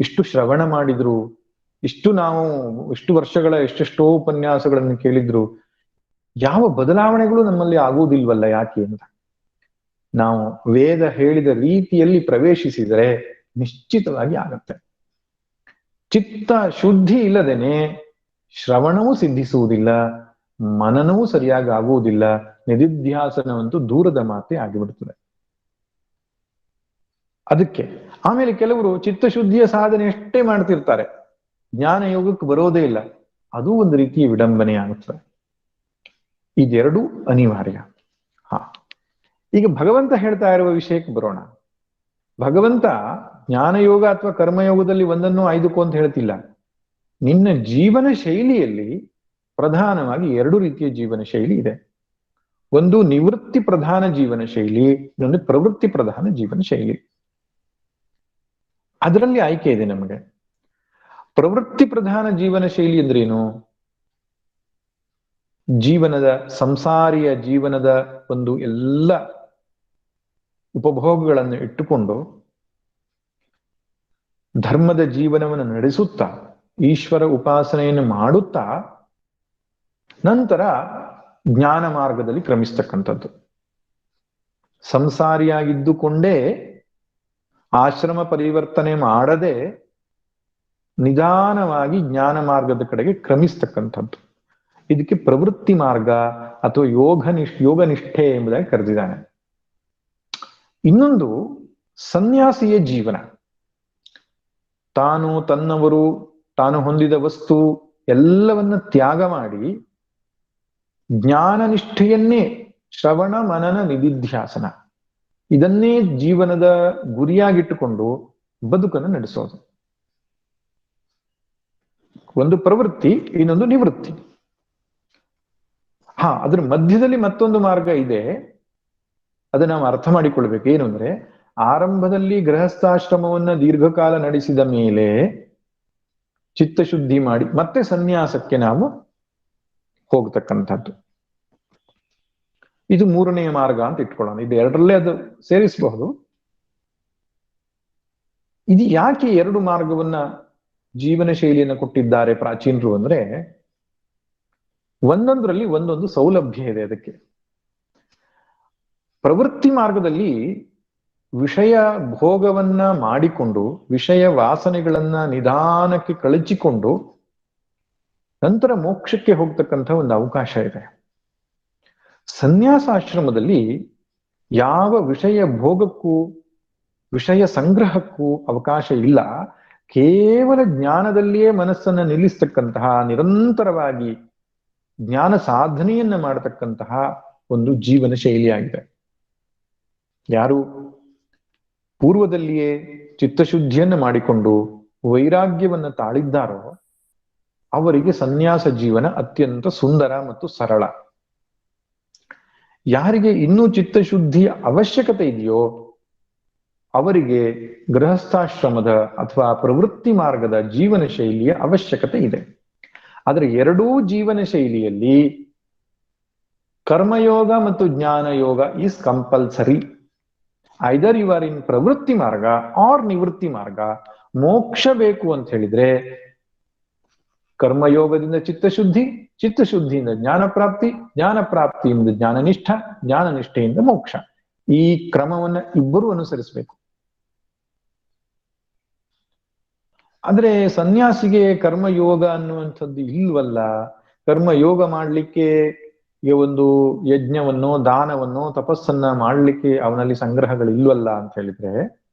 ಇಷ್ಟು ಶ್ರವಣ ಮಾಡಿದ್ರು, ಇಷ್ಟು ವರ್ಷಗಳ ಎಷ್ಟೆಷ್ಟೋ ಉಪನ್ಯಾಸಗಳನ್ನು ಕೇಳಿದ್ರು, ಯಾವ ಬದಲಾವಣೆಗಳು ನಮ್ಮಲ್ಲಿ ಆಗುವುದಿಲ್ವಲ್ಲ ಯಾಕೆ ಅಂತ. ನಾವು ವೇದ ಹೇಳಿದ ರೀತಿಯಲ್ಲಿ ಪ್ರವೇಶಿಸಿದರೆ ನಿಶ್ಚಿತವಾಗಿ ಆಗತ್ತೆ. ಚಿತ್ತ ಶುದ್ಧಿ ಇಲ್ಲದೇನೆ ಶ್ರವಣವೂ ಸಿದ್ಧಿಸುವುದಿಲ್ಲ, ಮನನವೂ ಸರಿಯಾಗಿ ಆಗುವುದಿಲ್ಲ, ನಿಧಿಧ್ಯಾಸನವಂತೂ ದೂರದ ಮಾತೆ ಆಗಿಬಿಡ್ತದೆ. ಅದಕ್ಕೆ ಆಮೇಲೆ ಕೆಲವರು ಚಿತ್ತಶುದ್ಧಿಯ ಸಾಧನೆ ಅಷ್ಟೇ ಮಾಡ್ತಿರ್ತಾರೆ, ಜ್ಞಾನ ಯೋಗಕ್ಕೆ ಬರೋದೇ ಇಲ್ಲ. ಅದು ಒಂದು ರೀತಿಯ ವಿಡಂಬನೆ ಆಗುತ್ತದೆ. ಇದೆರಡೂ ಅನಿವಾರ್ಯ. ಹಾ, ಈಗ ಭಗವಂತ ಹೇಳ್ತಾ ಇರುವ ವಿಷಯಕ್ಕೆ ಬರೋಣ. ಭಗವಂತ ಜ್ಞಾನಯೋಗ ಅಥವಾ ಕರ್ಮಯೋಗದಲ್ಲಿ ಒಂದನ್ನು ಆಯ್ದುಕೋ ಅಂತ ಹೇಳ್ತಿಲ್ಲ. ನಿನ್ನ ಜೀವನ ಶೈಲಿಯಲ್ಲಿ ಪ್ರಧಾನವಾಗಿ ಎರಡು ರೀತಿಯ ಜೀವನ ಶೈಲಿ ಇದೆ. ಒಂದು ನಿವೃತ್ತಿ ಪ್ರಧಾನ ಜೀವನ ಶೈಲಿ, ಇನ್ನೊಂದು ಪ್ರವೃತ್ತಿ ಪ್ರಧಾನ ಜೀವನ ಶೈಲಿ. ಅದರಲ್ಲಿ ಆಯ್ಕೆ ಇದೆ ನಮಗೆ. ಪ್ರವೃತ್ತಿ ಪ್ರಧಾನ ಜೀವನ ಶೈಲಿ ಅಂದ್ರೇನು? ಜೀವನದ ಸಂಸಾರಿಯ ಜೀವನದ ಒಂದು ಎಲ್ಲ ಉಪಭೋಗಗಳನ್ನು ಇಟ್ಟುಕೊಂಡು ಧರ್ಮದ ಜೀವನವನ್ನು ನಡೆಸುತ್ತಾ ಈಶ್ವರ ಉಪಾಸನೆಯನ್ನು ಮಾಡುತ್ತಾ ನಂತರ ಜ್ಞಾನ ಮಾರ್ಗದಲ್ಲಿ ಕ್ರಮಿಸ್ತಕ್ಕಂಥದ್ದು. ಸಂಸಾರಿಯಾಗಿದ್ದುಕೊಂಡೇ ಆಶ್ರಮ ಪರಿವರ್ತನೆ ಮಾಡದೆ ನಿಧಾನವಾಗಿ ಜ್ಞಾನ ಮಾರ್ಗದ ಕಡೆಗೆ ಕ್ರಮಿಸ್ತಕ್ಕಂಥದ್ದು. ಇದಕ್ಕೆ ಪ್ರವೃತ್ತಿ ಮಾರ್ಗ ಅಥವಾ ಯೋಗನಿಷ್ಠೆ ಎಂಬುದಾಗಿ ಕರೆದಿದ್ದಾನೆ. ಇನ್ನೊಂದು ಸನ್ಯಾಸಿಯ ಜೀವನ. ತಾನು, ತನ್ನವರು, ತಾನು ಹೊಂದಿದ ವಸ್ತು ಎಲ್ಲವನ್ನ ತ್ಯಾಗ ಮಾಡಿ ಜ್ಞಾನ ನಿಷ್ಠೆಯನ್ನೇ ಶ್ರವಣ ಮನನ ನಿಧಿಧ್ಯಾಸನ ಇದನ್ನೇ ಜೀವನದ ಗುರಿಯಾಗಿಟ್ಟುಕೊಂಡು ಬದುಕನ್ನು ನಡೆಸೋದು. ಒಂದು ಪ್ರವೃತ್ತಿ, ಇನ್ನೊಂದು ನಿವೃತ್ತಿ. ಅದ್ರ ಮಧ್ಯದಲ್ಲಿ ಮತ್ತೊಂದು ಮಾರ್ಗ ಇದೆ. ಅದನ್ನ ನಾವು ಅರ್ಥ ಮಾಡಿಕೊಳ್ಬೇಕು. ಏನು ಅಂದ್ರೆ, ಆರಂಭದಲ್ಲಿ ಗೃಹಸ್ಥಾಶ್ರಮವನ್ನ ದೀರ್ಘಕಾಲ ನಡೆಸಿದ ಮೇಲೆ ಚಿತ್ತಶುದ್ಧಿ ಮಾಡಿ ಮತ್ತೆ ಸನ್ಯಾಸಕ್ಕೆ ನಾವು ಹೋಗ್ತಕ್ಕಂಥದ್ದು. ಇದು ಮೂರನೆಯ ಮಾರ್ಗ ಅಂತ ಇಟ್ಕೊಳ್ಳೋಣ. ಇದು ಎರಡರಲ್ಲೇ ಅದು ಸೇರಿಸಬಹುದು. ಇದು ಯಾಕೆ ಎರಡು ಮಾರ್ಗವನ್ನ ಜೀವನ ಶೈಲಿಯನ್ನು ಕೊಟ್ಟಿದ್ದಾರೆ ಪ್ರಾಚೀನರು ಅಂದ್ರೆ, ಒಂದೊಂದರಲ್ಲಿ ಒಂದೊಂದು ಸೌಲಭ್ಯ ಇದೆ. ಅದಕ್ಕೆ ಪ್ರವೃತ್ತಿ ಮಾರ್ಗದಲ್ಲಿ ವಿಷಯ ಭೋಗವನ್ನ ಮಾಡಿಕೊಂಡು ವಿಷಯ ವಾಸನೆಗಳನ್ನ ನಿಧಾನಕ್ಕೆ ಕಳಚಿಕೊಂಡು ನಂತರ ಮೋಕ್ಷಕ್ಕೆ ಹೋಗ್ತಕ್ಕಂಥ ಒಂದು ಅವಕಾಶ ಇದೆ. ಸನ್ಯಾಸಾಶ್ರಮದಲ್ಲಿ ಯಾವ ವಿಷಯ ಭೋಗಕ್ಕೂ ವಿಷಯ ಸಂಗ್ರಹಕ್ಕೂ ಅವಕಾಶ ಇಲ್ಲ. ಕೇವಲ ಜ್ಞಾನದಲ್ಲಿಯೇ ಮನಸ್ಸನ್ನ ನಿಲ್ಲಿಸ್ತಕ್ಕಂತಹ, ನಿರಂತರವಾಗಿ ಜ್ಞಾನ ಸಾಧನೆಯನ್ನ ಮಾಡತಕ್ಕಂತಹ ಒಂದು ಜೀವನ ಶೈಲಿಯಾಗಿದೆ. ಯಾರು ಪೂರ್ವದಲ್ಲಿಯೇ ಚಿತ್ತಶುದ್ಧಿಯನ್ನು ಮಾಡಿಕೊಂಡು ವೈರಾಗ್ಯವನ್ನ ತಾಳಿದ್ದಾರೋ ಅವರಿಗೆ ಸನ್ಯಾಸ ಜೀವನ ಅತ್ಯಂತ ಸುಂದರ ಮತ್ತು ಸರಳ. ಯಾರಿಗೆ ಇನ್ನೂ ಚಿತ್ತಶುದ್ಧಿಯ ಅವಶ್ಯಕತೆ ಇದೆಯೋ ಅವರಿಗೆ ಗೃಹಸ್ಥಾಶ್ರಮದ ಅಥವಾ ಪ್ರವೃತ್ತಿ ಮಾರ್ಗದ ಜೀವನ ಶೈಲಿಯ ಅವಶ್ಯಕತೆ ಇದೆ. ಆದರೆ ಎರಡೂ ಜೀವನ ಶೈಲಿಯಲ್ಲಿ ಕರ್ಮಯೋಗ ಮತ್ತು ಜ್ಞಾನಯೋಗ is compulsory. Either you are in ಪ್ರವೃತ್ತಿ ಮಾರ್ಗ ಆರ್ ನಿವೃತ್ತಿ ಮಾರ್ಗ. ಮೋಕ್ಷ ಬೇಕು ಅಂತ ಹೇಳಿದ್ರೆ ಕರ್ಮಯೋಗದಿಂದ ಚಿತ್ತಶುದ್ಧಿ, ಚಿತ್ತಶುದ್ಧಿಯಿಂದ ಜ್ಞಾನ ಪ್ರಾಪ್ತಿ, ಜ್ಞಾನ ಪ್ರಾಪ್ತಿಯಿಂದ ಜ್ಞಾನನಿಷ್ಠ, ಜ್ಞಾನನಿಷ್ಠೆಯಿಂದ ಮೋಕ್ಷ. ಈ ಕ್ರಮವನ್ನ ಇಬ್ಬರು ಅನುಸರಿಸಬೇಕು. ಆದ್ರೆ ಸನ್ಯಾಸಿಗೆ ಕರ್ಮಯೋಗ ಅನ್ನುವಂಥದ್ದು ಇಲ್ವಲ್ಲ. ಕರ್ಮಯೋಗ ಮಾಡ್ಲಿಕ್ಕೆ ಒಂದು ಯಜ್ಞವನ್ನು, ದಾನವನ್ನು, ತಪಸ್ಸನ್ನ ಮಾಡ್ಲಿಕ್ಕೆ ಅವನಲ್ಲಿ ಸಂಗ್ರಹಗಳು ಇಲ್ವಲ್ಲ ಅಂತ ಹೇಳಿದ್ರೆ,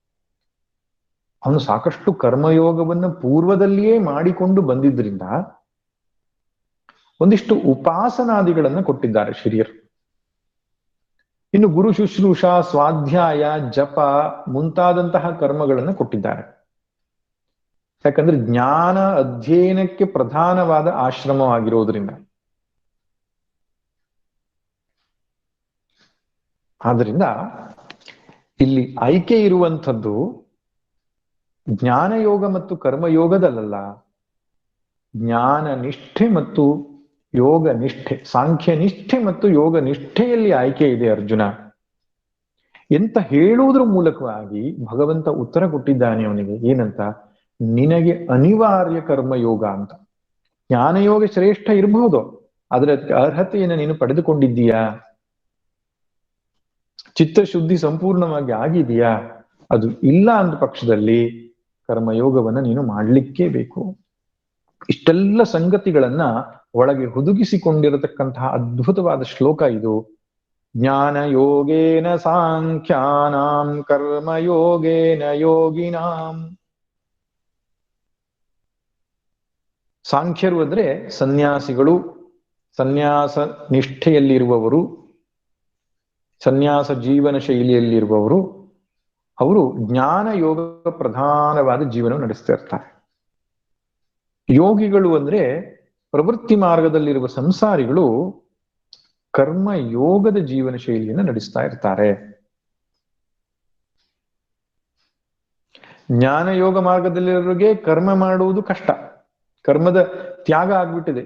ಅವನು ಸಾಕಷ್ಟು ಕರ್ಮಯೋಗವನ್ನು ಪೂರ್ವದಲ್ಲಿಯೇ ಮಾಡಿಕೊಂಡು ಬಂದಿದ್ರಿಂದ ಒಂದಿಷ್ಟು ಉಪಾಸನಾದಿಗಳನ್ನ ಕೊಟ್ಟಿದ್ದಾರೆ ಹಿರಿಯರು. ಇನ್ನು ಗುರು ಶುಶ್ರೂಷ, ಸ್ವಾಧ್ಯಾಯ, ಜಪ ಮುಂತಾದಂತಹ ಕರ್ಮಗಳನ್ನು ಕೊಟ್ಟಿದ್ದಾರೆ. ಯಾಕಂದ್ರೆ ಜ್ಞಾನ ಅಧ್ಯಯನಕ್ಕೆ ಪ್ರಧಾನವಾದ ಆಶ್ರಮವಾಗಿರೋದ್ರಿಂದ. ಆದ್ರಿಂದ ಇಲ್ಲಿ ಆಯ್ಕೆ ಇರುವಂಥದ್ದು ಜ್ಞಾನಯೋಗ ಮತ್ತು ಕರ್ಮಯೋಗದಲ್ಲ, ಜ್ಞಾನ ನಿಷ್ಠೆ ಮತ್ತು ಯೋಗ ನಿಷ್ಠೆ, ಸಾಂಖ್ಯ ನಿಷ್ಠೆ ಮತ್ತು ಯೋಗ ನಿಷ್ಠೆಯಲ್ಲಿ ಆಯ್ಕೆ ಇದೆ ಅರ್ಜುನ ಎಂತ ಹೇಳುವುದರ ಮೂಲಕವಾಗಿ ಭಗವಂತ ಉತ್ತರ ಕೊಟ್ಟಿದ್ದಾನೆ ಅವನಿಗೆ. ಏನಂತ? ನಿನಗೆ ಅನಿವಾರ್ಯ ಕರ್ಮಯೋಗ ಅಂತ. ಜ್ಞಾನಯೋಗ ಶ್ರೇಷ್ಠ ಇರಬಹುದು, ಆದ್ರೆ ಅದಕ್ಕೆ ಅರ್ಹತೆಯನ್ನು ನೀನು ಪಡೆದುಕೊಂಡಿದ್ದೀಯಾ? ಚಿತ್ತಶುದ್ಧಿ ಸಂಪೂರ್ಣವಾಗಿ ಆಗಿದೆಯಾ? ಅದು ಇಲ್ಲ ಅಂದ ಪಕ್ಷದಲ್ಲಿ ಕರ್ಮಯೋಗವನ್ನ ನೀನು ಮಾಡ್ಲಿಕ್ಕೇ ಬೇಕು. ಇಷ್ಟೆಲ್ಲ ಸಂಗತಿಗಳನ್ನ ಒಳಗೆ ಹುದುಗಿಸಿಕೊಂಡಿರತಕ್ಕಂತಹ ಅದ್ಭುತವಾದ ಶ್ಲೋಕ ಇದು. ಜ್ಞಾನಯೋಗೇನ ಸಾಂಖ್ಯಾನಾಂ ಕರ್ಮಯೋಗೇನ ಯೋಗಿನಾಂ. ಸಾಂಖ್ಯರು ಅಂದ್ರೆ ಸನ್ಯಾಸಿಗಳು, ಸನ್ಯಾಸ ನಿಷ್ಠೆಯಲ್ಲಿರುವವರು, ಸನ್ಯಾಸ ಜೀವನ ಶೈಲಿಯಲ್ಲಿರುವವರು. ಅವರು ಜ್ಞಾನ ಯೋಗ ಪ್ರಧಾನವಾದ ಜೀವನ ನಡೆಸ್ತಾ ಇರ್ತಾರೆ. ಯೋಗಿಗಳು ಅಂದ್ರೆ ಪ್ರವೃತ್ತಿ ಮಾರ್ಗದಲ್ಲಿರುವ ಸಂಸಾರಿಗಳು ಕರ್ಮ ಯೋಗದ ಜೀವನ ಶೈಲಿಯನ್ನು ನಡೆಸ್ತಾ ಇರ್ತಾರೆ. ಜ್ಞಾನ ಯೋಗ ಮಾರ್ಗದಲ್ಲಿರೋರಿಗೆ ಕರ್ಮ ಮಾಡುವುದು ಕಷ್ಟ, ಕರ್ಮದ ತ್ಯಾಗ ಆಗ್ಬಿಟ್ಟಿದೆ.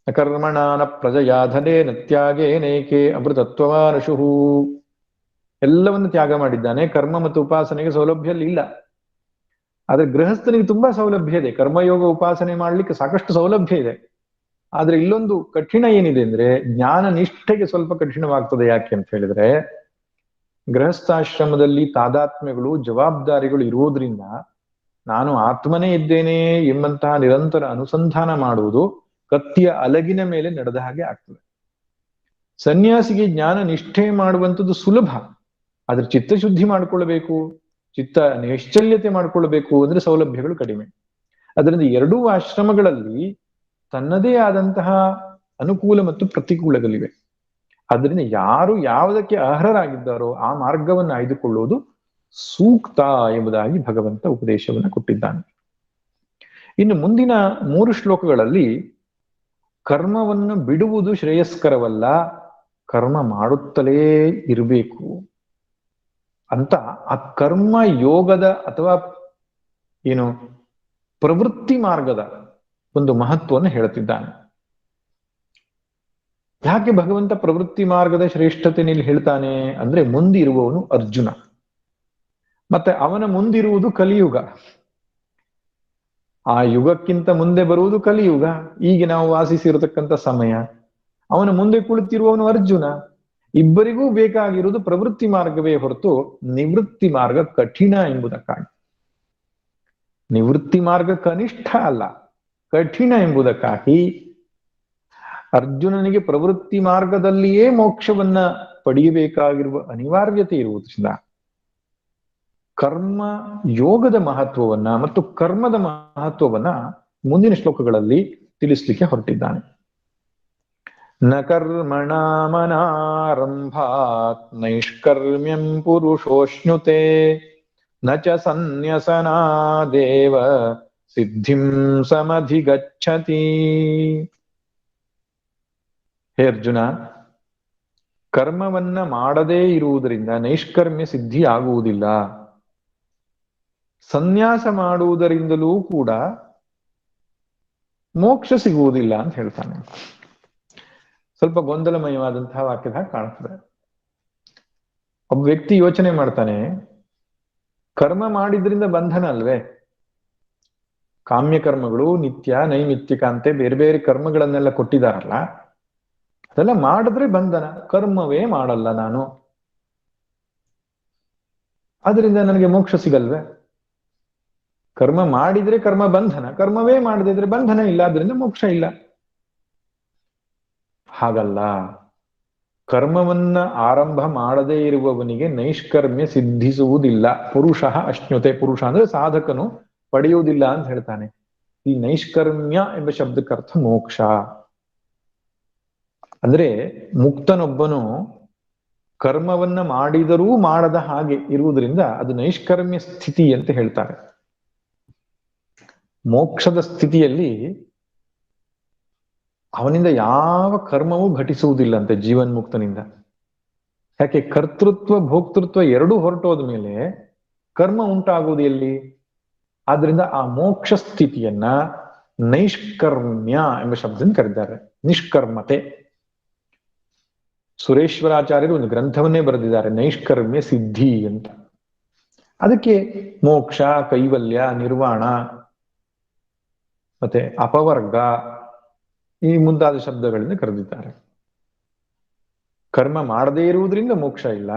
ಕರ್ಮಣಾನ ಪ್ರಜಯಾಧನೆ ನತ್ಯಾಗೇ ನೈಕೆ ಅಮೃತತ್ವಮಾನುಷು. ಎಲ್ಲವನ್ನು ತ್ಯಾಗ ಮಾಡಿದ್ದಾನೆ, ಕರ್ಮ ಮತ್ತು ಉಪಾಸನೆಗೆ ಸೌಲಭ್ಯ ಇಲ್ಲ. ಆದ್ರೆ ಗೃಹಸ್ಥನಿಗೆ ತುಂಬಾ ಸೌಲಭ್ಯ ಇದೆ, ಕರ್ಮಯೋಗ ಉಪಾಸನೆ ಮಾಡ್ಲಿಕ್ಕೆ ಸಾಕಷ್ಟು ಸೌಲಭ್ಯ ಇದೆ. ಆದ್ರೆ ಇಲ್ಲೊಂದು ಕಠಿಣ ಏನಿದೆ ಅಂದ್ರೆ ಜ್ಞಾನ ನಿಷ್ಠೆಗೆ ಸ್ವಲ್ಪ ಕಠಿಣವಾಗ್ತದೆ. ಯಾಕೆ ಅಂತ ಹೇಳಿದ್ರೆ ಗೃಹಸ್ಥಾಶ್ರಮದಲ್ಲಿ ತಾದಾತ್ಮ್ಯಗಳು, ಜವಾಬ್ದಾರಿಗಳು ಇರುವುದರಿಂದ ನಾನು ಆತ್ಮನೇ ಇದ್ದೇನೆ ಎಂಬಂತಹ ನಿರಂತರ ಅನುಸಂಧಾನ ಮಾಡುವುದು ಕತ್ತಿಯ ಅಲಗಿನ ಮೇಲೆ ನಡೆದ ಹಾಗೆ ಆಗ್ತದೆ. ಸನ್ಯಾಸಿಗೆ ಜ್ಞಾನ ನಿಷ್ಠೆ ಮಾಡುವಂಥದ್ದು ಸುಲಭ, ಆದ್ರೆ ಚಿತ್ತಶುದ್ಧಿ ಮಾಡಿಕೊಳ್ಳಬೇಕು, ಚಿತ್ತ ನೈಶ್ಚಲ್ಯತೆ ಮಾಡಿಕೊಳ್ಳಬೇಕು ಅಂದ್ರೆ ಸೌಲಭ್ಯಗಳು ಕಡಿಮೆ. ಅದರಿಂದ ಎರಡೂ ಆಶ್ರಮಗಳಲ್ಲಿ ತನ್ನದೇ ಆದಂತಹ ಅನುಕೂಲ ಮತ್ತು ಪ್ರತಿಕೂಲಗಳಿವೆ. ಅದರಿಂದ ಯಾರು ಯಾವುದಕ್ಕೆ ಅರ್ಹರಾಗಿದ್ದಾರೋ ಆ ಮಾರ್ಗವನ್ನು ಆಯ್ದುಕೊಳ್ಳುವುದು ಸೂಕ್ತ ಎಂಬುದಾಗಿ ಭಗವಂತ ಉಪದೇಶವನ್ನು ಕೊಟ್ಟಿದ್ದಾನೆ. ಇನ್ನು ಮುಂದಿನ 3 ಶ್ಲೋಕಗಳಲ್ಲಿ ಕರ್ಮವನ್ನು ಬಿಡುವುದು ಶ್ರೇಯಸ್ಕರವಲ್ಲ, ಕರ್ಮ ಮಾಡುತ್ತಲೇ ಇರಬೇಕು ಅಂತ ಆ ಕರ್ಮ ಯೋಗದ ಅಥವಾ ಏನು ಪ್ರವೃತ್ತಿ ಮಾರ್ಗದ ಒಂದು ಮಹತ್ವವನ್ನು ಹೇಳುತ್ತಿದ್ದಾನೆ. ಯಾಕೆ ಭಗವಂತ ಪ್ರವೃತ್ತಿ ಮಾರ್ಗದ ಶ್ರೇಷ್ಠತೆಯಲ್ಲಿ ಹೇಳ್ತಾನೆ ಅಂದ್ರೆ ಮುಂದಿರುವವನು ಅರ್ಜುನ, ಮತ್ತೆ ಅವನ ಮುಂದಿರುವುದು ಕಲಿಯುಗ. ಆ ಯುಗಕ್ಕಿಂತ ಮುಂದೆ ಬರುವುದು ಕಲಿಯುಗ, ಈಗ ನಾವು ವಾಸಿಸಿರತಕ್ಕಂಥ ಸಮಯ. ಅವನ ಮುಂದೆ ಕುಳಿತಿರುವವನು ಅರ್ಜುನ. ಇಬ್ಬರಿಗೂ ಬೇಕಾಗಿರುವುದು ಪ್ರವೃತ್ತಿ ಮಾರ್ಗವೇ ಹೊರತು ನಿವೃತ್ತಿ ಮಾರ್ಗ ಕಠಿಣ ಎಂಬುದಕ್ಕಾಗಿ. ನಿವೃತ್ತಿ ಮಾರ್ಗ ಕನಿಷ್ಠ ಅಲ್ಲ, ಕಠಿಣ ಎಂಬುದಕ್ಕಾಗಿ ಅರ್ಜುನನಿಗೆ ಪ್ರವೃತ್ತಿ ಮಾರ್ಗದಲ್ಲಿಯೇ ಮೋಕ್ಷವನ್ನ ಪಡೆಯಬೇಕಾಗಿರುವ ಅನಿವಾರ್ಯತೆ ಇರುವುದರಿಂದ ಕರ್ಮ ಯೋಗದ ಮಹತ್ವವನ್ನ ಮತ್ತು ಕರ್ಮದ ಮಹತ್ವವನ್ನ ಮುಂದಿನ ಶ್ಲೋಕಗಳಲ್ಲಿ ತಿಳಿಸ್ಲಿಕ್ಕೆ ಹೊರಟಿದ್ದಾನೆ. ನ ಕರ್ಮಣಾಮನಾರಂಭಾತ್ ನೈಷ್ಕರ್ಮ್ಯಂ ಪುರುಷೋಷ್ಣುತೆ ನ ಚ ಸನ್ಯಸನಾದೇವ ಸಿದ್ಧಿಂ ಸಮಧಿಗಚ್ಚತಿ. ಹೇ ಅರ್ಜುನ, ಕರ್ಮವನ್ನ ಮಾಡದೇ ಇರುವುದರಿಂದ ನೈಷ್ಕರ್ಮ್ಯ ಸಿದ್ಧಿ ಆಗುವುದಿಲ್ಲ. ಸನ್ಯಾಸ ಮಾಡುವುದರಿಂದಲೂ ಕೂಡ ಮೋಕ್ಷ ಸಿಗುವುದಿಲ್ಲ ಅಂತ ಹೇಳ್ತಾನೆ. ಸ್ವಲ್ಪ ಗೊಂದಲಮಯವಾದಂತಹ ವಾಕ್ಯದ ಕಾಣ್ತದೆ. ಒಬ್ಬ ವ್ಯಕ್ತಿ ಯೋಚನೆ ಮಾಡ್ತಾನೆ, ಕರ್ಮ ಮಾಡಿದ್ರಿಂದ ಬಂಧನ ಅಲ್ವೇ? ಕಾಮ್ಯ ಕರ್ಮಗಳು ನಿತ್ಯ ನೈಮಿತ್ತಿಕ ಅಂತೆ ಬೇರೆ ಬೇರೆ ಕರ್ಮಗಳನ್ನೆಲ್ಲ ಕೊಟ್ಟಿದಾರಲ್ಲ, ಅದೆಲ್ಲ ಮಾಡಿದ್ರೆ ಬಂಧನ. ಕರ್ಮವೇ ಮಾಡಲ್ಲ ನಾನು, ಅದರಿಂದ ನನಗೆ ಮೋಕ್ಷ ಸಿಗಲ್ವೇ? ಕರ್ಮ ಮಾಡಿದ್ರೆ ಕರ್ಮ ಬಂಧನ, ಕರ್ಮವೇ ಮಾಡದಿದ್ರೆ ಬಂಧನ ಇಲ್ಲ, ಅದರಿಂದ ಮೋಕ್ಷ ಇಲ್ಲ. ಹಾಗಲ್ಲ, ಕರ್ಮವನ್ನ ಆರಂಭ ಮಾಡದೇ ಇರುವವನಿಗೆ ನೈಷ್ಕರ್ಮ್ಯ ಸಿದ್ಧಿಸುವುದಿಲ್ಲ. ಪುರುಷ ಅಶ್ನುತೆ, ಪುರುಷ ಅಂದ್ರೆ ಸಾಧಕನು ಪಡೆಯುವುದಿಲ್ಲ ಅಂತ ಹೇಳ್ತಾನೆ. ಈ ನೈಷ್ಕರ್ಮ್ಯ ಎಂಬ ಶಬ್ದಕ್ಕರ್ಥ ಮೋಕ್ಷ. ಅಂದ್ರೆ ಮುಕ್ತನೊಬ್ಬನು ಕರ್ಮವನ್ನ ಮಾಡಿದರೂ ಮಾಡದ ಹಾಗೆ ಇರುವುದರಿಂದ ಅದು ನೈಷ್ಕರ್ಮ್ಯ ಸ್ಥಿತಿ ಅಂತ ಹೇಳ್ತಾರೆ. ಮೋಕ್ಷದ ಸ್ಥಿತಿಯಲ್ಲಿ ಅವನಿಂದ ಯಾವ ಕರ್ಮವೂ ಘಟಿಸುವುದಿಲ್ಲಂತೆ ಜೀವನ್ಮುಕ್ತನಿಂದ. ಯಾಕೆ? ಕರ್ತೃತ್ವ ಭೋಕ್ತೃತ್ವ ಎರಡೂ ಹೊರಟೋದ ಮೇಲೆ ಕರ್ಮ ಉಂಟಾಗುವುದು ಎಲ್ಲಿ? ಆದ್ರಿಂದ ಆ ಮೋಕ್ಷ ಸ್ಥಿತಿಯನ್ನ ನೈಷ್ಕರ್ಮ್ಯ ಎಂಬ ಶಬ್ದದಿಂದ ಕರೆದಿದ್ದಾರೆ. ನಿಷ್ಕರ್ಮತೆ. ಸುರೇಶ್ವರಾಚಾರ್ಯರು ಒಂದು ಗ್ರಂಥವನ್ನೇ ಬರೆದಿದ್ದಾರೆ, ನೈಷ್ಕರ್ಮ್ಯ ಸಿದ್ಧಿ ಅಂತ. ಅದಕ್ಕೆ ಮೋಕ್ಷ, ಕೈವಲ್ಯ, ನಿರ್ವಾಣ, ಮತ್ತೆ ಅಪವರ್ಗ ಈ ಮುಂತಾದ ಶಬ್ದಗಳಿಂದ ಕರೆದಿದ್ದಾರೆ. ಕರ್ಮ ಮಾಡದೇ ಇರುವುದರಿಂದ ಮೋಕ್ಷ ಇಲ್ಲ.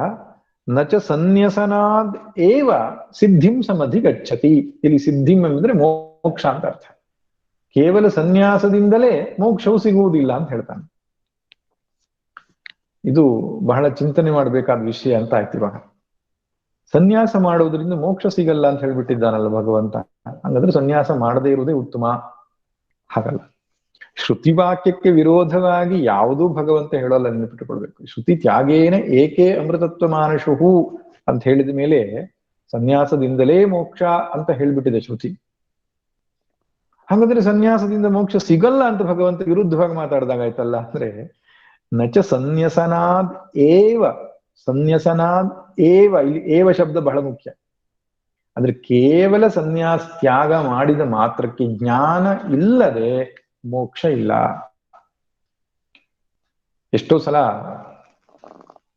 ನಚ ಸನ್ಯಸನಾದ್ ಏವ ಸಿದ್ಧಿಂ ಸಮಧಿ ಗಚ್ಚತಿ. ಇಲ್ಲಿ ಸಿದ್ಧಿಂ ಎಂದ್ರೆ ಮೋಕ್ಷ ಅಂತ ಅರ್ಥ. ಕೇವಲ ಸನ್ಯಾಸದಿಂದಲೇ ಮೋಕ್ಷವು ಸಿಗುವುದಿಲ್ಲ ಅಂತ ಹೇಳ್ತಾನೆ. ಇದು ಬಹಳ ಚಿಂತನೆ ಮಾಡಬೇಕಾದ ವಿಷಯ ಅಂತ ಆಯ್ತು ಇವಾಗ. ಸನ್ಯಾಸ ಮಾಡುವುದರಿಂದ ಮೋಕ್ಷ ಸಿಗಲ್ಲ ಅಂತ ಹೇಳ್ಬಿಟ್ಟಿದ್ದಾನಲ್ಲ ಭಗವಂತ. ಹಾಗಾದ್ರೆ ಸನ್ಯಾಸ ಮಾಡದೇ ಇರುವುದೇ ಉತ್ತಮ? ಹಾಗಲ್ಲ. ಶ್ರುತಿ ವಾಕ್ಯಕ್ಕೆ ವಿರೋಧವಾಗಿ ಯಾವುದೂ ಭಗವಂತ ಹೇಳೋಲ್ಲ, ನೆನಪಿಟ್ಟುಕೊಳ್ಬೇಕು. ಶ್ರುತಿ ತ್ಯಾಗೇನ ಏಕೆ ಅಮೃತತ್ವ ಮಾನಶುಹು ಅಂತ ಹೇಳಿದ ಮೇಲೆ ಸನ್ಯಾಸದಿಂದಲೇ ಮೋಕ್ಷ ಅಂತ ಹೇಳ್ಬಿಟ್ಟಿದೆ ಶ್ರುತಿ. ಹಾಗಾದ್ರೆ ಸನ್ಯಾಸದಿಂದ ಮೋಕ್ಷ ಸಿಗಲ್ಲ ಅಂತ ಭಗವಂತ ವಿರುದ್ಧವಾಗಿ ಮಾತಾಡ್ದಾಗಾಯ್ತಲ್ಲ. ಅಂದ್ರೆ ನಚ ಸನ್ಯಸನಾದ್ ಏವ, ಸನ್ಯಸನಾದ್ ಏವ, ಇಲ್ಲಿ ಏವ ಶಬ್ದ ಬಹಳ ಮುಖ್ಯ. ಅಂದ್ರೆ ಕೇವಲ ಸನ್ಯಾಸ ತ್ಯಾಗ ಮಾಡಿದ ಮಾತ್ರಕ್ಕೆ ಜ್ಞಾನ ಇಲ್ಲದೆ ಮೋಕ್ಷ ಇಲ್ಲ. ಎಷ್ಟೋ ಸಲ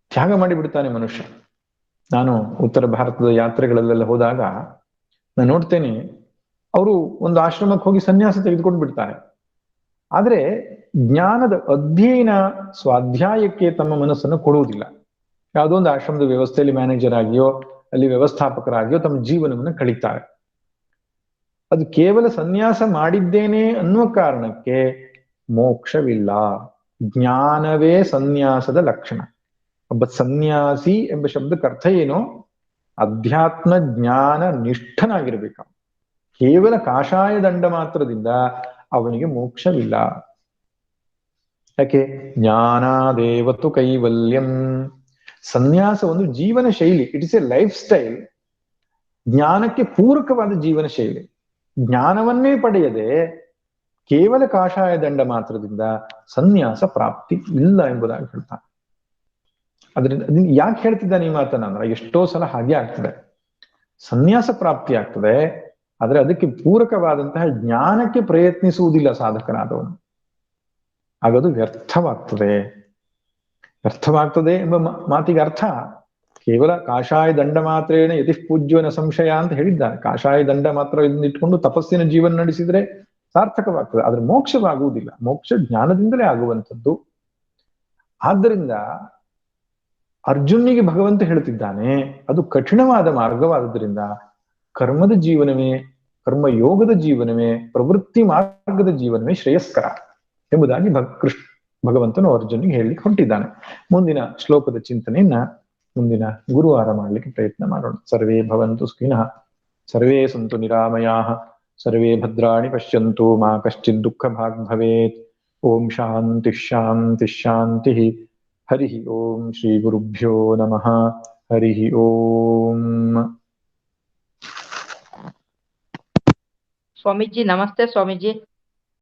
ತ್ಯಾಗ ಮಾಡಿಬಿಡ್ತಾನೆ ಮನುಷ್ಯ. ನಾನು ಉತ್ತರ ಭಾರತದ ಯಾತ್ರೆಗಳಲ್ಲೆಲ್ಲ ಹೋದಾಗ ನಾನು ನೋಡ್ತೇನೆ, ಅವರು ಒಂದು ಆಶ್ರಮಕ್ಕೆ ಹೋಗಿ ಸನ್ಯಾಸ ತೆಗೆದುಕೊಂಡು ಬಿಡ್ತಾರೆ. ಆದ್ರೆ ಜ್ಞಾನದ ಅಧ್ಯಯನ ಸ್ವಾಧ್ಯಾಯಕ್ಕೆ ತಮ್ಮ ಮನಸ್ಸನ್ನು ಕೊಡುವುದಿಲ್ಲ. ಯಾವುದೋ ಒಂದು ಆಶ್ರಮದ ವ್ಯವಸ್ಥೆಯಲ್ಲಿ ಮ್ಯಾನೇಜರ್ ಆಗಿಯೋ ಅಲ್ಲಿ ವ್ಯವಸ್ಥಾಪಕರಾಗಿಯೋ ತಮ್ಮ ಜೀವನವನ್ನು ಕಳೀತಾರೆ. ಅದು ಕೇವಲ ಸನ್ಯಾಸ ಮಾಡಿದ್ದೇನೆ ಅನ್ನುವ ಕಾರಣಕ್ಕೆ ಮೋಕ್ಷವಿಲ್ಲ. ಜ್ಞಾನವೇ ಸನ್ಯಾಸದ ಲಕ್ಷಣ. ಒಬ್ಬ ಸನ್ಯಾಸಿ ಎಂಬ ಶಬ್ದಕ್ಕೆ ಅರ್ಥ ಏನು? ಅಧ್ಯಾತ್ಮ ಜ್ಞಾನ ನಿಷ್ಠನಾಗಿರ್ಬೇಕು. ಕೇವಲ ಕಾಷಾಯ ದಂಡ ಮಾತ್ರದಿಂದ ಅವನಿಗೆ ಮೋಕ್ಷವಿಲ್ಲ. ಯಾಕೆ? ಜ್ಞಾನಾದೇವತು ಕೈವಲ್ಯಂ. ಸನ್ಯಾಸ ಒಂದು ಜೀವನ ಶೈಲಿ, it is A life style. ಜ್ಞಾನಕ್ಕೆ ಪೂರಕವಾದ ಜೀವನ ಶೈಲಿ. ಜ್ಞಾನವನ್ನೇ ಪಡೆಯದೆ ಕೇವಲ ಕಾಷಾಯ ದಂಡ ಮಾತ್ರದಿಂದ ಸನ್ಯಾಸ ಪ್ರಾಪ್ತಿ ಇಲ್ಲ ಎಂಬುದಾಗಿ ಹೇಳ್ತಾನೆ. ಅದರಿಂದ ಯಾಕೆ ಹೇಳ್ತಿದ್ದಾನೆ ಈ ಮಾತನ್ನ ಅಂದ್ರೆ, ಎಷ್ಟೋ ಸಲ ಹಾಗೆ ಆಗ್ತದೆ. ಸನ್ಯಾಸ ಪ್ರಾಪ್ತಿ ಆಗ್ತದೆ, ಆದ್ರೆ ಅದಕ್ಕೆ ಪೂರಕವಾದಂತಹ ಜ್ಞಾನಕ್ಕೆ ಪ್ರಯತ್ನಿಸುವುದಿಲ್ಲ ಸಾಧಕನಾದವನು. ಆಗದು ವ್ಯರ್ಥವಾಗ್ತದೆ. ವ್ಯರ್ಥವಾಗ್ತದೆ ಎಂಬ ಮಾತಿಗೆ ಅರ್ಥ ಕೇವಲ ಕಾಷಾಯ ದಂಡ ಮಾತ್ರೇನ ಯತಿ ಪೂಜ್ಯವನ ಸಂಶಯ ಅಂತ ಹೇಳಿದ್ದಾನೆ. ಕಾಷಾಯ ದಂಡ ಮಾತ್ರ ಇಟ್ಕೊಂಡು ತಪಸ್ಸಿನ ಜೀವನ ನಡೆಸಿದ್ರೆ ಸಾರ್ಥಕವಾಗ್ತದೆ, ಆದ್ರೆ ಮೋಕ್ಷವಾಗುವುದಿಲ್ಲ. ಮೋಕ್ಷ ಜ್ಞಾನದಿಂದಲೇ ಆಗುವಂಥದ್ದು. ಆದ್ದರಿಂದ ಅರ್ಜುನಿಗೆ ಭಗವಂತ ಹೇಳ್ತಿದ್ದಾನೆ, ಅದು ಕಠಿಣವಾದ ಮಾರ್ಗವಾದುದರಿಂದ ಕರ್ಮದ ಜೀವನವೇ, ಕರ್ಮಯೋಗದ ಜೀವನವೇ, ಪ್ರವೃತ್ತಿ ಮಾರ್ಗದ ಜೀವನವೇ ಶ್ರೇಯಸ್ಕರ ಎಂಬುದಾಗಿ ಭಗವಂತನು ಅರ್ಜುನಿಗೆ ಹೇಳಲಿಕ್ಕೆ ಹೊಂಟಿದ್ದಾನೆ. ಮುಂದಿನ ಶ್ಲೋಕದ ಚಿಂತನೆಯನ್ನ ಮುಂದಿನ ಗುರುವಾರ ಮಾಡಲಿಕ್ಕೆ ಪ್ರಯತ್ನ ಮಾಡೋಣ. ಸರ್ವೇ ಭವಂತು ಸುಖಿನಃ, ಸರ್ವೇ ಸಂತು ನಿರಾಮಯಾಃ, ಸರ್ವೇ ಭದ್ರಾಣಿ ಪಶ್ಯಂತು, ಮಾ ಕಶ್ಚಿತ್ ದುಃಖ ಭಾಗ್ ಭವೇತ್. ಓಂ ಶಾಂತಿ ಶಾಂತಿ ಶಾಂತಿ. ಹರಿ ಓಂ ಶ್ರೀ ಗುರುಭ್ಯೋ ನಮಃ. ಹರಿ ಓಂ. स्वामी जी नमस्ते। स्वामी जी